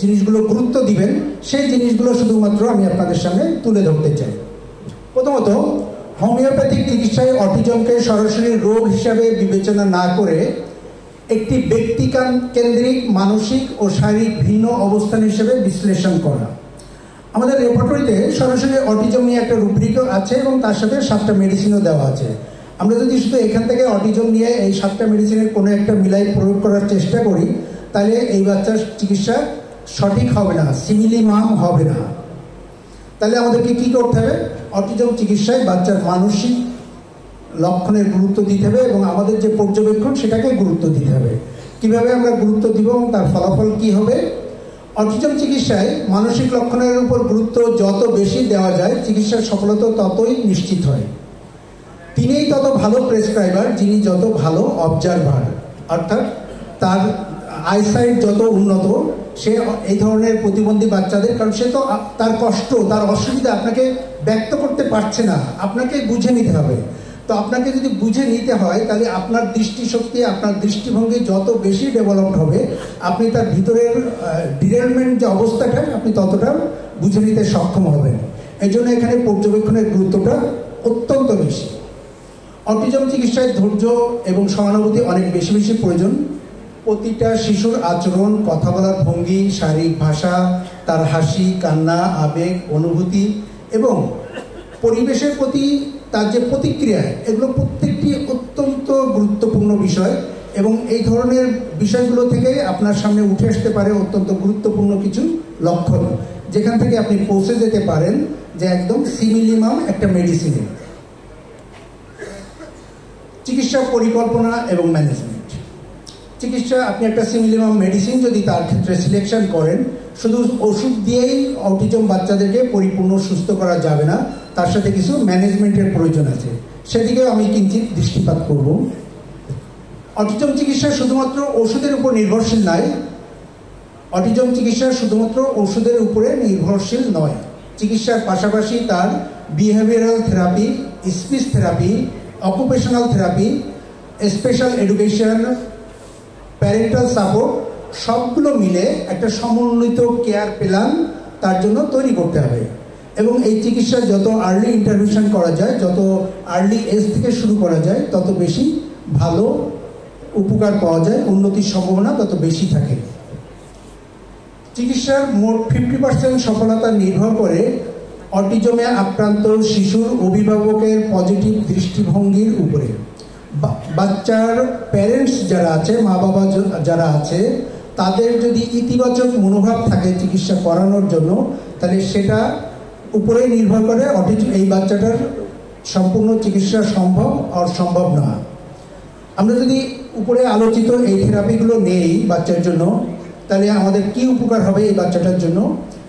জিনিসগুলো গুরুত্ব দিবেন, সেই জিনিসগুলো শুধুমাত্র আমি আপনাদের সামনে তুলে ধরতে চাই। প্রথমত, হোমিওপ্যাথিক চিকিৎসায় অটিজমকে সরাসরি রোগ হিসাবে বিবেচনা না করে একটি ব্যক্তিকেন্দ্রিক মানসিক ও শারীরিক ভিন্ন অবস্থান হিসেবে বিশ্লেষণ করা। আমাদের রেপার্টরিতে সরাসরি অটিজম নিয়ে একটা রুব্রিকও আছে এবং তার সাথে 7টা মেডিসিনও দেওয়া আছে। আমরা যদি শুধু এখান থেকে অটিজম নিয়ে এই 7টা মেডিসিনের কোনো একটা মিলাই প্রয়োগ করার চেষ্টা করি, তাহলে এই বাচ্চার চিকিৎসা সঠিক হবে না, সিমিলিমাম হবে না। তাহলে আমাদেরকে কী করতে হবে? অটিজম চিকিৎসায় বাচ্চার মানসিক লক্ষণের গুরুত্ব দিতে হবে এবং আমাদের যে পর্যবেক্ষণ সেটাকে গুরুত্ব দিতে হবে। কীভাবে আমরা গুরুত্ব দিব এবং তার ফলাফল কী হবে? অটিজম চিকিৎসায় মানসিক লক্ষণের উপর গুরুত্ব যত বেশি দেওয়া যায়, চিকিৎসার সফলতা ততই নিশ্চিত হয়। তিনিই তত ভালো প্রেসক্রাইবার যিনি যত ভালো অবজারভার, অর্থাৎ তার আইসাইট যত উন্নত, সে এই ধরনের প্রতিবন্ধী বাচ্চাদের, কারণ সে তো তার কষ্ট, তার অসুবিধা আপনাকে ব্যক্ত করতে পারছে না, আপনাকে বুঝে নিতে হবে। তো আপনাকে যদি বুঝে নিতে হয়, তাহলে আপনার দৃষ্টিশক্তি, আপনার দৃষ্টিভঙ্গি যত বেশি ডেভেলপড হবে, আপনি তার ভিতরের ডিরেলমেন্ট যে অবস্থাটা, আপনি ততটা বুঝে নিতে সক্ষম হবেন। এই জন্য এখানে পর্যবেক্ষণের গুরুত্বটা অত্যন্ত বেশি। অটিজম চিকিৎসায় ধৈর্য এবং সহানুভূতি অনেক বেশি বেশি প্রয়োজন। প্রতিটা শিশুর আচরণ, কথা বলার ভঙ্গি, শারীরিক ভাষা, তার হাসি, কান্না, আবেগ, অনুভূতি এবং পরিবেশের প্রতি তার যে প্রতিক্রিয়া, এগুলো প্রত্যেকটি অত্যন্ত গুরুত্বপূর্ণ বিষয় এবং এই ধরনের বিষয়গুলো থেকে আপনার সামনে উঠে আসতে পারে অত্যন্ত গুরুত্বপূর্ণ কিছু লক্ষণ, যেখান থেকে আপনি পৌঁছে যেতে পারেন যে একদম সিমিলিমাম একটা মেডিসিনে। চিকিৎসা পরিকল্পনা এবং ম্যানেজমেন্ট। চিকিৎসা, আপনি একটা সিমিলিমাম মেডিসিন যদি তার ক্ষেত্রে সিলেকশন করেন, শুধু ওষুধ দিয়েই অটিজম বাচ্চাদেরকে পরিপূর্ণ সুস্থ করা যাবে না, তার সাথে কিছু ম্যানেজমেন্টের প্রয়োজন আছে, সেদিকেও আমি কিঞ্চিত দৃষ্টিপাত করব। অটিজম চিকিৎসা শুধুমাত্র ওষুধের উপর নির্ভরশীল নয়, অটিজম চিকিৎসা শুধুমাত্র ওষুধের উপরে নির্ভরশীল নয়, চিকিৎসার পাশাপাশি তার behavioural therapy, speech therapy, occupational therapy, special education, parental support সবগুলো মিলে একটা সমন্বিত কেয়ার প্ল্যান তার জন্য তৈরি করতে হবে। এবং এই চিকিৎসা যত আর্লি ইন্টারভেনশন করা যায়, যত আর্লি এজ থেকে শুরু করা যায়, তত বেশি ভালো উপকার পাওয়া যায়, উন্নতির সম্ভাবনা তত বেশি থাকে। চিকিৎসার মোট 50% সফলতা নির্ভর করে অটিজমে আক্রান্ত শিশুর অভিভাবকের পজিটিভ দৃষ্টিভঙ্গির উপরে। বাচ্চার প্যারেন্টস যারা আছে, মা বাবা যারা আছে, তাদের যদি ইতিবাচক মনোভাব থাকে চিকিৎসা করানোর জন্য, তাহলে সেটা উপরে নির্ভর করে এই বাচ্চাটার সম্পূর্ণ চিকিৎসা সম্ভব আর সম্ভব না। আমরা যদি উপরে আলোচিত এই থেরাপিগুলো নেই বাচ্চার জন্য, তাহলে আমাদের কি উপকার হবে এই বাচ্চাটার জন্য?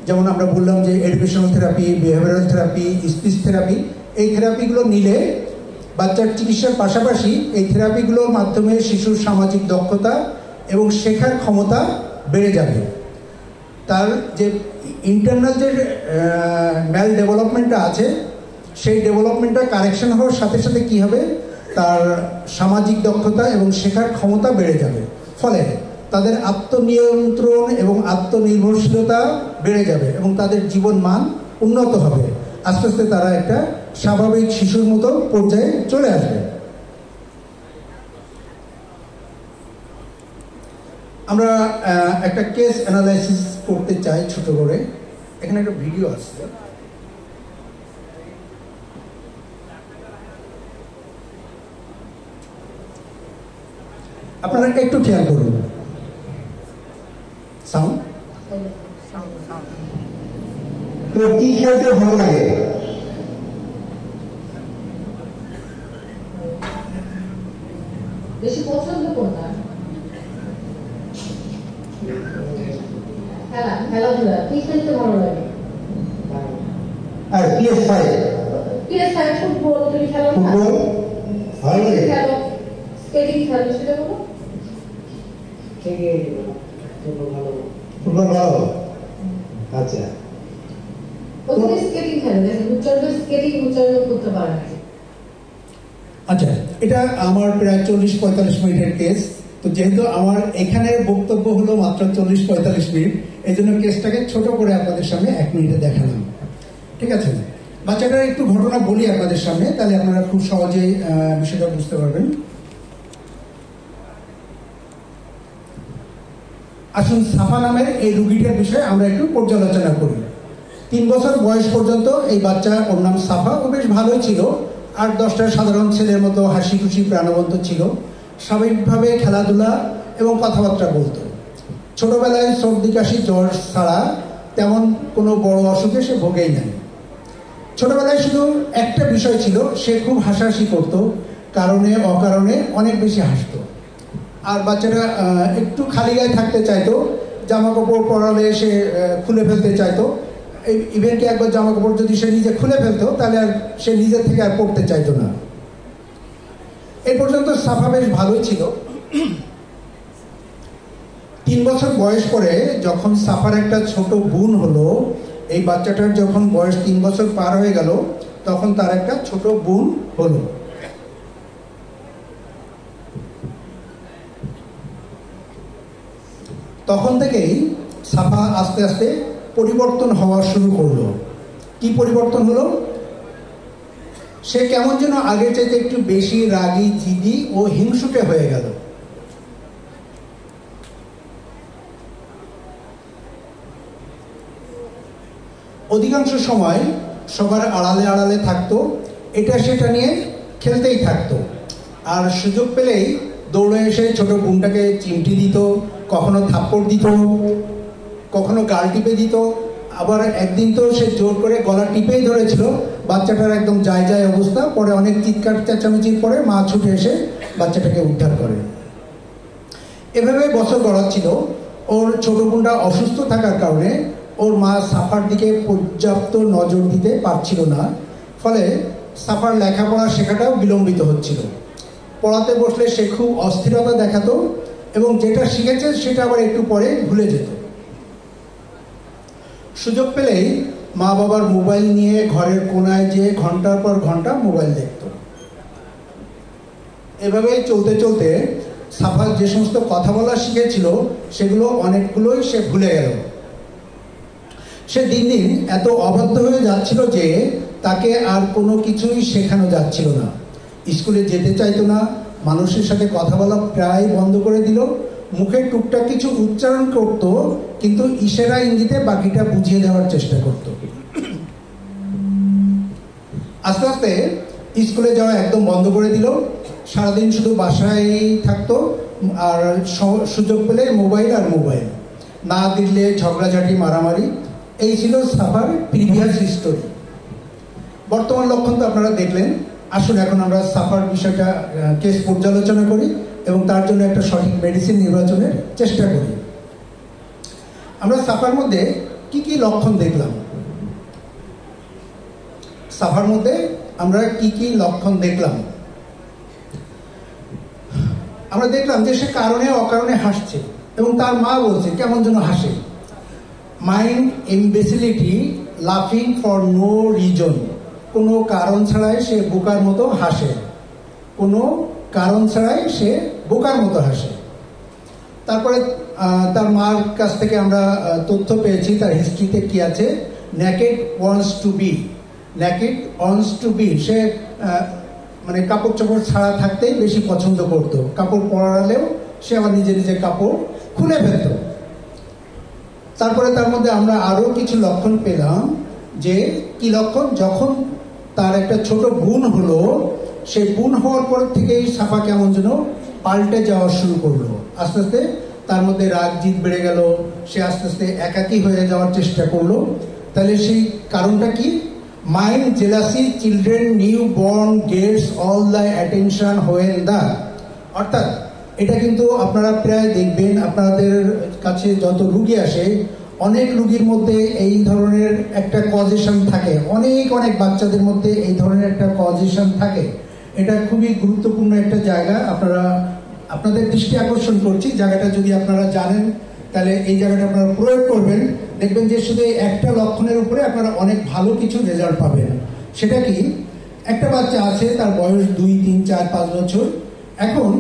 যেমন আমরা বললাম যে educational therapy, behavioural therapy, speech therapy, এই থেরাপিগুলো নিলে বাচ্চার চিকিৎসার পাশাপাশি এই থেরাপিগুলোর মাধ্যমে শিশুর সামাজিক দক্ষতা এবং শেখার ক্ষমতা বেড়ে যাবে। তার যে ইন্টারনাল যে ম্যাল ডেভেলপমেন্টটা আছে, সেই ডেভেলপমেন্টটা কারেকশন হওয়ার সাথে সাথে কী হবে, তার সামাজিক দক্ষতা এবং শেখার ক্ষমতা বেড়ে যাবে। ফলে তাদের আত্মনিয়ন্ত্রণ এবং আত্মনির্ভরশীলতা বেড়ে যাবে এবং তাদের জীবন মান উন্নত হবে। আস্তে আস্তে তারা একটা স্বাভাবিক শিশুর মতো পর্যায়ে চলে আসবে। আমরা একটা কেস অ্যানালাইসিস করতে চাই ছোট করে। এখানে একটা ভিডিও আছে, আপনারা একটু খেয়াল করুন। সাউন্ড কি খেলতে ভালো লাগে? বেশি পছন্দ কোনটা? খেলাধুলা। কি খেলতে ভালো লাগে? আর PS5 ফুটবল। তুমি খেলো? ফুটবল ভালো লাগে। খেলো, স্কেটিং খেলো, সেটা বলো। ফুটবল ভালো। আচ্ছা, ওখানে স্কেটিং খেলো, উচ্চারণ স্কেটিং উচ্চারণ করতে পারে না। আচ্ছা, এটা আমার প্রায় 40-45 মিনিটের কেস। তো যেহেতু আমার এখানে বক্তব্য হলো মাত্র 40-45 মিনিট, এই জন্য কেসটাকে ছোট করে আপনাদের সামনে 1 মিনিটে দেখালাম। ঠিক আছে, বাচ্চাটার একটু ঘটনা বলি আপনাদের সামনে, তাহলে আপনারা খুব সহজেই বিষয়টা বুঝতে পারবেন। আসুন সাফা নামের এই রুগীটার বিষয়ে আমরা একটু পর্যালোচনা করি। 3 বছর বয়স পর্যন্ত এই বাচ্চা, ওর নাম সাফা, ও বেশ ভালোই ছিল। 8-10টা সাধারণ ছেলের মতো হাসি খুশি প্রাণবন্ত ছিল, স্বাভাবিকভাবে খেলাধুলা এবং কথাবার্তা বলতো। ছোটবেলায় সর্দি কাশি জ্বর ছাড়া তেমন কোনো বড় অসুখে সে ভোগেই নাই। ছোটবেলায় শুধু একটা বিষয় ছিল, সে খুব হাসাহাসি করতো, কারণে অকারণে অনেক বেশি হাসতো। আর বাচ্চাটা একটু খালি গায়ে থাকতে চাইতো, জামা কাপড় পরালে সে খুলে ফেলতে চাইতো। ইভেন কি একবার জামা কাপড় যদি সে নিজে খুলে ফেলতো, তাহলে আর সে নিজের থেকে আর পড়তে চাইতো না। এই পর্যন্ত সাফা বেশ ভালোই ছিল। 3 বছর বয়স পরে যখন সাফার একটা ছোট বোন হলো, এই বাচ্চাটার যখন বয়স 3 বছর পার হয়ে গেল, তখন তার একটা ছোট বোন হলো। তখন থেকেই সাফা আস্তে আস্তে পরিবর্তন হওয়া শুরু করলো। কি পরিবর্তন হলো? সে কেমন যেন আগের চাইতে একটু বেশি রাগী, জিদি ও হিংসুটে হয়ে গেল। অধিকাংশ সময় সবার আড়ালে আড়ালে থাকতো, এটা সেটা নিয়ে খেলতেই থাকতো। আর সুযোগ পেলেই দৌড়ে এসে ছোট বোনটাকে চিমটি দিত, কখনো থাপ্পড় দিত, কখনো গাল টিপে দিত। আবার একদিন তো সে জোর করে গলা টিপেই ধরেছিল। বাচ্চাটার একদম যায় যায় অবস্থা। পরে অনেক চিৎকার চেঁচামেচির পরে মা ছুটে এসে বাচ্চাটাকে উদ্ধার করে। এভাবে বছর গড়াচ্ছিল। ওর ছোট বোনটা অসুস্থ থাকার কারণে ওর মা সাফার দিকে পর্যাপ্ত নজর দিতে পারছিল না, ফলে সাফার লেখাপড়া শেখাটাও বিলম্বিত হচ্ছিল। পড়াতে বসলে সে খুব অস্থিরতা দেখাতো এবং যেটা শিখেছে সেটা আবার একটু পরে ভুলে যেত। সুযোগ পেলেই মা বাবার মোবাইল নিয়ে ঘরের কোনায় যেয়ে ঘন্টার পর ঘন্টা মোবাইল দেখত। এভাবেই চলতে চলতে সাফা যে সমস্ত কথা বলা শিখেছিল সেগুলো অনেকগুলোই সে ভুলে গেল। সে দিন দিন এত অবাধ্য হয়ে যাচ্ছিল যে তাকে আর কোনো কিছুই শেখানো যাচ্ছিল না। স্কুলে যেতে চাইতো না, মানুষের সাথে কথা বলা প্রায় বন্ধ করে দিল। মুখে টুকটাক কিছু উচ্চারণ করত, কিন্তু ইশারা ইঙ্গিতে বাকিটা বুঝিয়ে দেওয়ার চেষ্টা করত। আস্তে আস্তে স্কুলে যাওয়া একদম বন্ধ করে দিল। সারাদিন শুধু বাসায় থাকতো, আর সুযোগ পেলে মোবাইল আর মোবাইল, না দিলে ঝগড়াঝাটি মারামারি। এই ছিল সাফার প্রিভিয়াস হিস্টোরি। বর্তমান লক্ষণ তো আপনারা দেখলেন। আসুন এখন আমরা সাফার বিষয়টা কেস পর্যালোচনা করি এবং তার জন্য একটা সঠিক মেডিসিন নির্বাচনের চেষ্টা করি। আমরা সাফার মধ্যে কি কি লক্ষণ দেখলাম? সাফার মধ্যে আমরা কি কি লক্ষণ দেখলাম? আমরা দেখলাম যে সে কারণে অকারণে হাসছে এবং তার মা বলছে কেমন যেন হাসে। মাইন্ড ইমবেসিলিটি, লাফিং ফর নো রিজন। কোনো কারণ ছাড়াই সে বোকার মতো হাসে, কোনো কারণ ছাড়াই সে বোকার মতো হাসে। তারপরে তার মার কাছ থেকে আমরা তথ্য পেয়েছি তার হিস্ট্রিতে কি আছে। Naked wants to be, naked wants to be. সে মানে কাপড় চোপড় ছাড়া থাকতেই বেশি পছন্দ করত। কাপড় পরালেও সে আবার নিজে নিজে কাপড় খুলে ফেলত। তারপরে তার মধ্যে আমরা আরো কিছু লক্ষণ পেলাম। যে কি লক্ষণ? যখন তার একটা ছোট বোন হলো, সেই বোন হওয়ার পর থেকেই সাফা কেমন যেন পাল্টে যাওয়া শুরু করলো। আস্তে আস্তে তার মধ্যে রাগ জিদ বেড়ে গেল, সে আস্তে আস্তে একাকী হয়ে যাওয়ার চেষ্টা করলো। তাহলে সেই কারণটা কি? Mind jealousy, children new born gets all the attention when the. অর্থাৎ এটা কিন্তু আপনারা প্রায় দেখবেন, আপনাদের কাছে যত রুগী আসে অনেক রুগীর মধ্যে এই ধরনের একটা কজেশন থাকে। অনেক অনেক বাচ্চাদের মধ্যে এই ধরনের একটা কজেশন থাকে। এটা খুবই গুরুত্বপূর্ণ একটা জায়গা। আপনাদের দৃষ্টি আকর্ষণ করছি, জায়গাটা যদি আপনারা জানেন তাহলে এই জায়গাটা আপনারা প্রয়োগ করবেন। দেখবেন যে শুধু একটা লক্ষণের উপরে আপনারা অনেক ভালো কিছু রেজাল্ট পাবেন। সেটা কি? একটা বাচ্চা আছে, তার বয়স 2, 3, 4, 5 বছর। এখন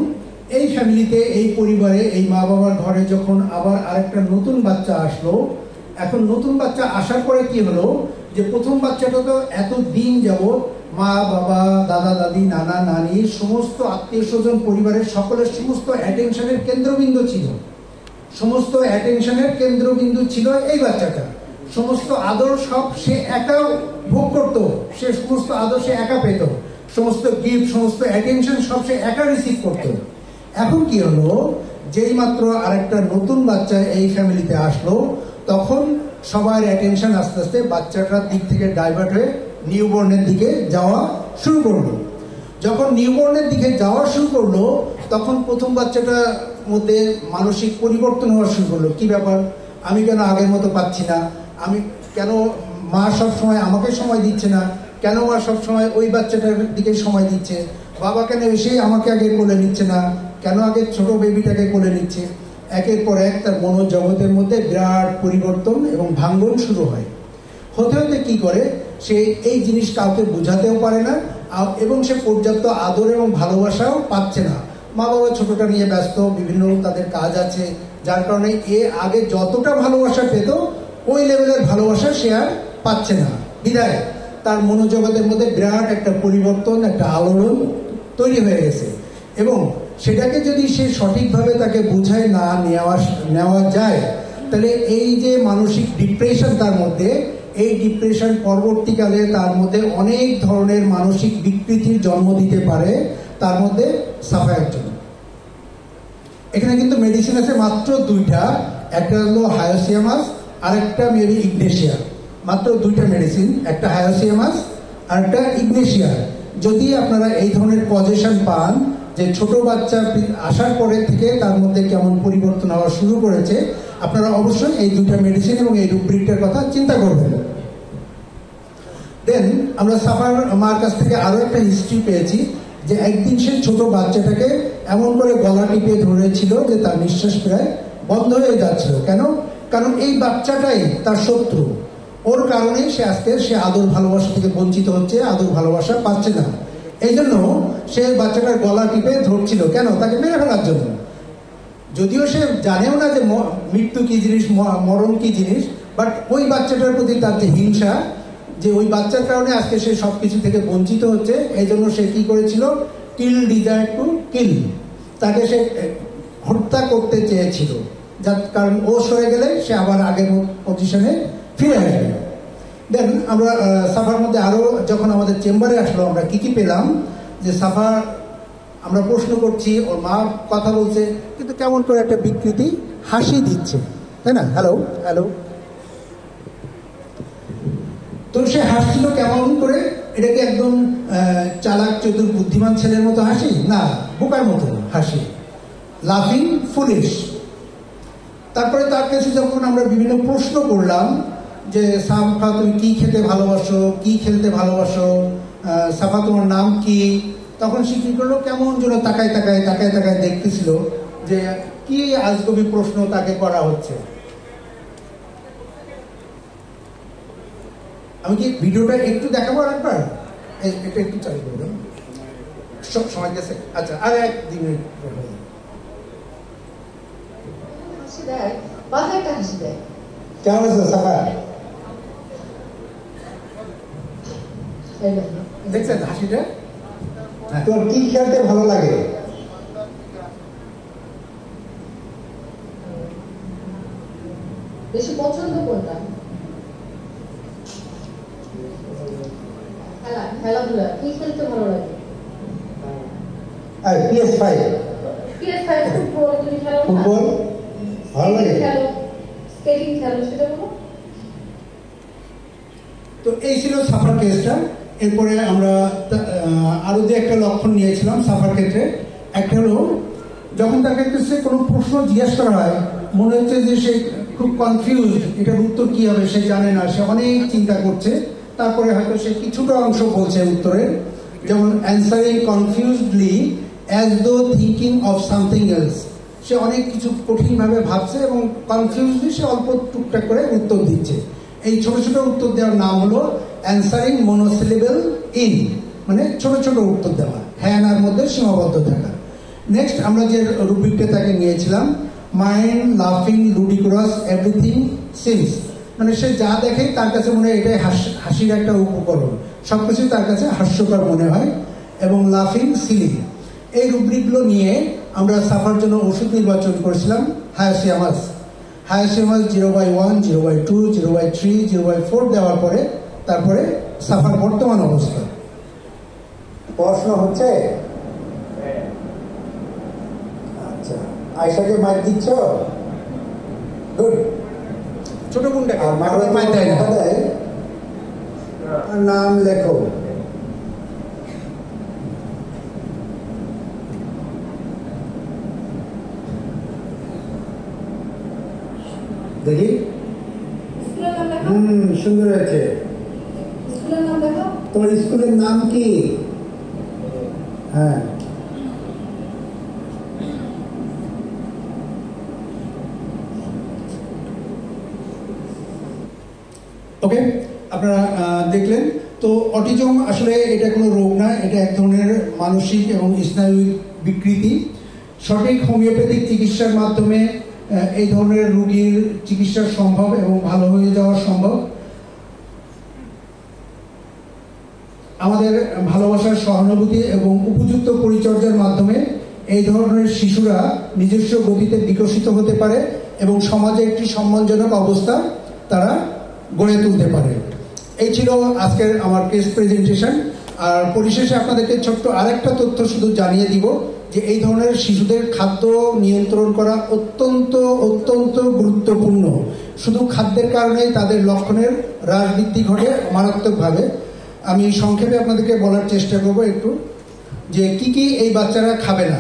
এই ফ্যামিলিতে, এই পরিবারে, এই মা বাবার ঘরে যখন আবার আরেকটা নতুন বাচ্চা আসলো, এখন নতুন বাচ্চা আসার পরে কি হলো যে প্রথম বাচ্চাটা তো এত দিন যাবত মা বাবা, দাদা দাদি, নানা নানি, সমস্ত আত্মীয় স্বজন, পরিবারের সকলের সমস্ত অ্যাটেনশনের কেন্দ্রবিন্দু ছিল। সমস্ত অ্যাটেনশনের কেন্দ্রবিন্দু ছিল এই বাচ্চাটা। সমস্ত আদর সব সে একা ভোগ করতো, সে সমস্ত আদর সে একা পেত, সমস্ত গিফট, সমস্ত অ্যাটেনশন সব সে একা রিসিভ করতো। এখন কি হলো, যেই মাত্র আরেকটা নতুন বাচ্চা এই ফ্যামিলিতে আসলো, তখন সবার অ্যাটেনশন আস্তে আস্তে বাচ্চাটার দিক থেকে ডাইভার্ট হয়ে নিউবর্নের দিকে যাওয়া শুরু করলো। যখন নিউবর্নের দিকে যাওয়া শুরু করলো, তখন প্রথম বাচ্চাটার মধ্যে মানসিক পরিবর্তন হওয়া শুরু করলো। কি ব্যাপার, আমি কেন আগের মতো পাচ্ছি না? আমি কেন, মা সব সময় আমাকে সময় দিচ্ছে না? কেন মা সব সময় ওই বাচ্চাটার দিকে সময় দিচ্ছে? বাবা কেন এসেই আমাকে আগে কোলে নিচ্ছে না? কেন আগে ছোট বেবিটাকে কোলে নিচ্ছে? একের পর এক তার মনোজগতের মধ্যে বিরাট পরিবর্তন এবং ভাঙ্গন শুরু হয়। হতে হতে কি করে, সে এই জিনিস কাউকে বোঝাতেও পারে না এবং সে পর্যাপ্ত আদর এবং ভালোবাসাও পাচ্ছে না। মা বাবা ছোটটা নিয়ে ব্যস্ত, বিভিন্ন তাদের কাজ আছে, যার কারণে এ আগে যতটা ভালোবাসা পেত ওই লেভেলের ভালোবাসা সে আর পাচ্ছে না। বিদায় তার মনোজগতের মধ্যে বিরাট একটা পরিবর্তন, একটা আলোড়ন তৈরি হয়ে গেছে। এবং সেটাকে যদি সে সঠিকভাবে তাকে বুঝায় না নেওয়া যায়, তাহলে এই যে মানসিক ডিপ্রেশন তার মধ্যে, এই ডিপ্রেশন পরবর্তীকালে তার মধ্যে অনেক ধরনের মানসিক বিকৃতির জন্ম দিতে পারে। তার মধ্যে সাফা একজন। এখানে কিন্তু মেডিসিন আছে মাত্র 2টা, একটা হলো হায়োসিয়ামাস আর একটা মেবি ইগনেশিয়া। মাত্র 2টা মেডিসিন, একটা হায়োসিয়ামাস আর একটা ইগনেশিয়া। যদি আপনারা এই ধরনের পজিশন পান, যে ছোট বাচ্চা আসার পরে থেকে তার মধ্যে কেমন পরিবর্তন হওয়া শুরু করেছে, আপনারা অবশ্যই এই দুইটা মেডিসিন এবং এই রুব্রিকটার কথা চিন্তা করবেন। দেন আমরা সাফার মার কাছ থেকে আরো একটা হিস্ট্রি পেয়েছি যে একদিন সে ছোট বাচ্চাটাকে এমন করে গলা টিপে ধরেছিল যে তার নিঃশ্বাস প্রায় বন্ধ হয়ে যাচ্ছিল। কেন? কারণ এই বাচ্চাটাই তার শত্রু, ওর কারণে সে আদর ভালোবাসা থেকে বঞ্চিত হচ্ছে, আদর ভালোবাসা পাচ্ছে না। এই জন্য সে বাচ্চাটার গলা টিপে ধরছিল। কেন? তাকে মেরে ফেলার জন্য। যদিও সে জানেও না যে মৃত্যু কি জিনিস, মরণ কি জিনিস, বাট ওই বাচ্চাটার প্রতি তার যে হিংসা, যে ওই বাচ্চার কারণে আজকে সে সবকিছু থেকে বঞ্চিত হচ্ছে, এই জন্য সে কি করেছিল, কিল ডিজায়ার টু কিল, তাকে সে হত্যা করতে চেয়েছিল, যার কারণ ও সরে গেলে সে আবার আগের পজিশনে ফিরে আসবে। দেন আমরা সাফার মধ্যে আরো যখন আমাদের চেম্বারে আসলো আমরা কি পেলাম, যে সাফার আমরা প্রশ্ন করছি, ওর মা কথা বলছে কিন্তু কেমন করে একটা বিকৃতি হাসি দিচ্ছে, তাই না? হ্যালো হ্যালো, তো সে হাসছিল কেমন করে? এটা কি একদম চালাক চতুর বুদ্ধিমান ছেলের মতো হাসি? না, বোকার মতো হাসি, লাফিং ফুলিশ। তারপরে তার কাছে যখন আমরা বিভিন্ন প্রশ্ন করলাম যে সাফা তুমি কি খেতে ভালোবাসো, কি খেলতে ভালোবাসো, সাফা তোমার নাম কি, তখন সে কি করলো, কেমন যেন তাকায় দেখতেছিল যে কি আজগবি প্রশ্ন তাকে করা হচ্ছে। আমি কি ভিডিওটা একটু দেখাবো একবার? এটা একটু চালু করে দেন, সব সময় গেছে। আচ্ছা, আর একদিন হাসি দেয়, বাধা একটা হাসি দেয়। কেমন আছে সাফা? দেখছেন হাসিটা? তোর কি খেলতে ভালো লাগে? বেশি পছন্দ কোনটা? খেলাধুলা কি খেলতে ভালো লাগে? আর PS5 ফুটবল তুমি খেলো? ফুটবল ভালো লাগে? খেলো, স্কেটিং খেলো, সেটা বলো। তো এই ছিল সাফার কেসটা। এরপরে আমরা আরো যে একটা লক্ষণ নিয়েছিলাম সাফার ক্ষেত্রে, একটা হলো যখন তাকে কাছে কোনো প্রশ্ন জিজ্ঞেস করা হয়, মনে হচ্ছে যে সে খুব কনফিউজ, এটার উত্তর কি হবে সে জানে না, সে অনেক চিন্তা করছে, তারপরে হয়তো সে কিছুটা অংশ বলছে উত্তরের, যেমন answering confusedly as though thinking of something else. সে অনেক কিছু কঠিনভাবে ভাবছে এবং কনফিউজলি সে অল্প টুকটাক করে উত্তর দিচ্ছে। এই ছোট ছোট উত্তর দেওয়ার নাম হলো অ্যান্সারিং মনোসিলেবল ইন, মানে ছোট ছোট উত্তর দেওয়া, হ্যাঁ নার মধ্যে সীমাবদ্ধ থাকা। নেক্সট আমরা যে রুব্রিকটা তাকে নিয়েছিলাম, মাইন্ড লাফিং লুডিকুরাস এভরিথিং সিমস, মানে সে যা দেখে তার কাছে মনে হয় এটাই হাসির একটা উপকরণ, সবকিছু তার কাছে হাস্যকর মনে হয়, এবং লাফিং সিলি। এই রুব্রিকগুলো নিয়ে আমরা সাফার জন্য ওষুধ নির্বাচন করেছিলাম হায়াসিয়ামাস 0/1, 0/2, 0/3, 0/4 দেওয়ার পরে তারপরে সাফার বর্তমান অবস্থা। পড়াশোনা হচ্ছে? আচ্ছা, আয়সাকে মাইক দিচ্ছ? গুড। ছোট কোনটাকে? আর মাইক দেয় না, নাম লেখো। দেখি। স্কুলের নাম লেখো। সুন্দর হয়েছে। স্কুলের নাম লেখো। তোমার স্কুলের নাম কি? হ্যাঁ, ওকে, আপনারা দেখলেন তো অটিজম আসলে এটা কোনো রোগ না, এটা এক ধরনের মানসিক এবং স্নায়বিক বিকৃতি। সঠিক হোমিওপ্যাথিক চিকিৎসার মাধ্যমে এই ধরনের রোগীর চিকিৎসা সম্ভব এবং ভালো হয়ে যাওয়া সম্ভব। আমাদের ভালোবাসার সহানুভূতি এবং উপযুক্ত পরিচর্যার মাধ্যমে এই ধরনের শিশুরা নিজস্ব গতিতে বিকশিত হতে পারে এবং সমাজে একটি সম্মানজনক অবস্থা তারা গড়ে তুলতে পারে। এই ছিল আজকের আমার কেস প্রেজেন্টেশন। আর পরিশেষে আপনাদেরকে ছোট্ট আরেকটা তথ্য শুধু জানিয়ে দিব যে এই ধরনের শিশুদের খাদ্য নিয়ন্ত্রণ করা অত্যন্ত অত্যন্ত গুরুত্বপূর্ণ। শুধু খাদ্যের কারণেই তাদের লক্ষণের হ্রাস বৃদ্ধি ঘটে মারাত্মকভাবে। আমি সংক্ষেপে আপনাদেরকে বলার চেষ্টা করব একটু। যে কি কি এই বাচ্চারা খাবে না।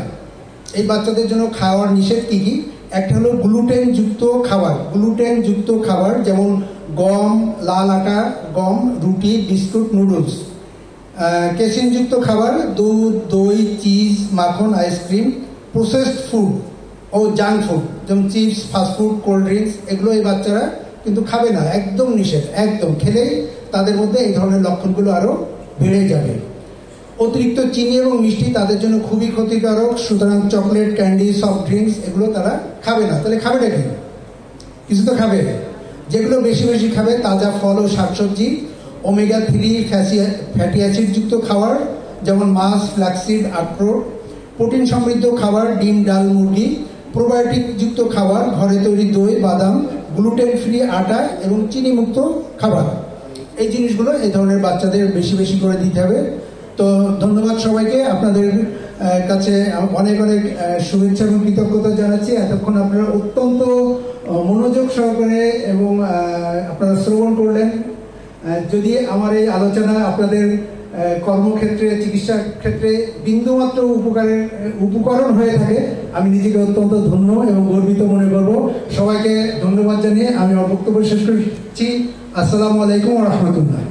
এই বাচ্চাদের জন্য খাওয়ার নিষেধ কি কি? একটা হলো গ্লুটেনযুক্ত খাবার। গ্লুটেনযুক্ত খাবার যেমন গম, লাল আটা, গম, রুটি, বিস্কুট, নুডলস। কেসিনযুক্ত খাবার দুধ, দই, চিজ, মাখন, আইসক্রিম। প্রসেসড ফুড ও জাঙ্ক ফুড যেমন চিপস, ফাস্টফুড, কোল্ড ড্রিঙ্কস, এগুলো এই বাচ্চারা কিন্তু খাবে না, একদম নিষেধ। একদম খেলেই তাদের মধ্যে এই ধরনের লক্ষণগুলো আরও বেড়ে যাবে। অতিরিক্ত চিনি এবং মিষ্টি তাদের জন্য খুবই ক্ষতিকারক, সুতরাং চকলেট, ক্যান্ডি, সফট ড্রিঙ্কস এগুলো তারা খাবে না। তাহলে খাবেটা কি? কিছু তো খাবে। যেগুলো বেশি বেশি খাবে তাজা ফল ও শাকসবজি, ওমেগা 3 ফ্যাটি অ্যাসিডযুক্ত খাবার যেমন মাছ, ফ্ল্যাক্সিড, আখরোট। প্রোটিন সমৃদ্ধ খাবার ডিম, ডাল, মুরগি। প্রোবায়োটিকযুক্ত খাবার ঘরে তৈরি দই, বাদাম, গ্লুটেন ফ্রি আটা এবং চিনিমুক্ত খাবার। এই জিনিসগুলো এই ধরনের বাচ্চাদের বেশি বেশি করে দিতে হবে। তো ধন্যবাদ সবাইকে। আপনাদের কাছে অনেক অনেক শুভেচ্ছা এবং কৃতজ্ঞতা জানাচ্ছি। এতক্ষণ আপনারা অত্যন্ত মনোযোগ সহকারে এবং আপনারা শ্রবণ করলেন। যদি আমার এই আলোচনা আপনাদের কর্মক্ষেত্রে, চিকিৎসা ক্ষেত্রে বিন্দুমাত্র উপকরণ হয়ে থাকে, আমি নিজেকে অত্যন্ত ধন্য এবং গর্বিত মনে করব। সবাইকে ধন্যবাদ জানিয়ে আমি আমার বক্তব্য শেষ করছি। আসসালামু আলাইকুম ওয়া রাহমাতুল্লাহ।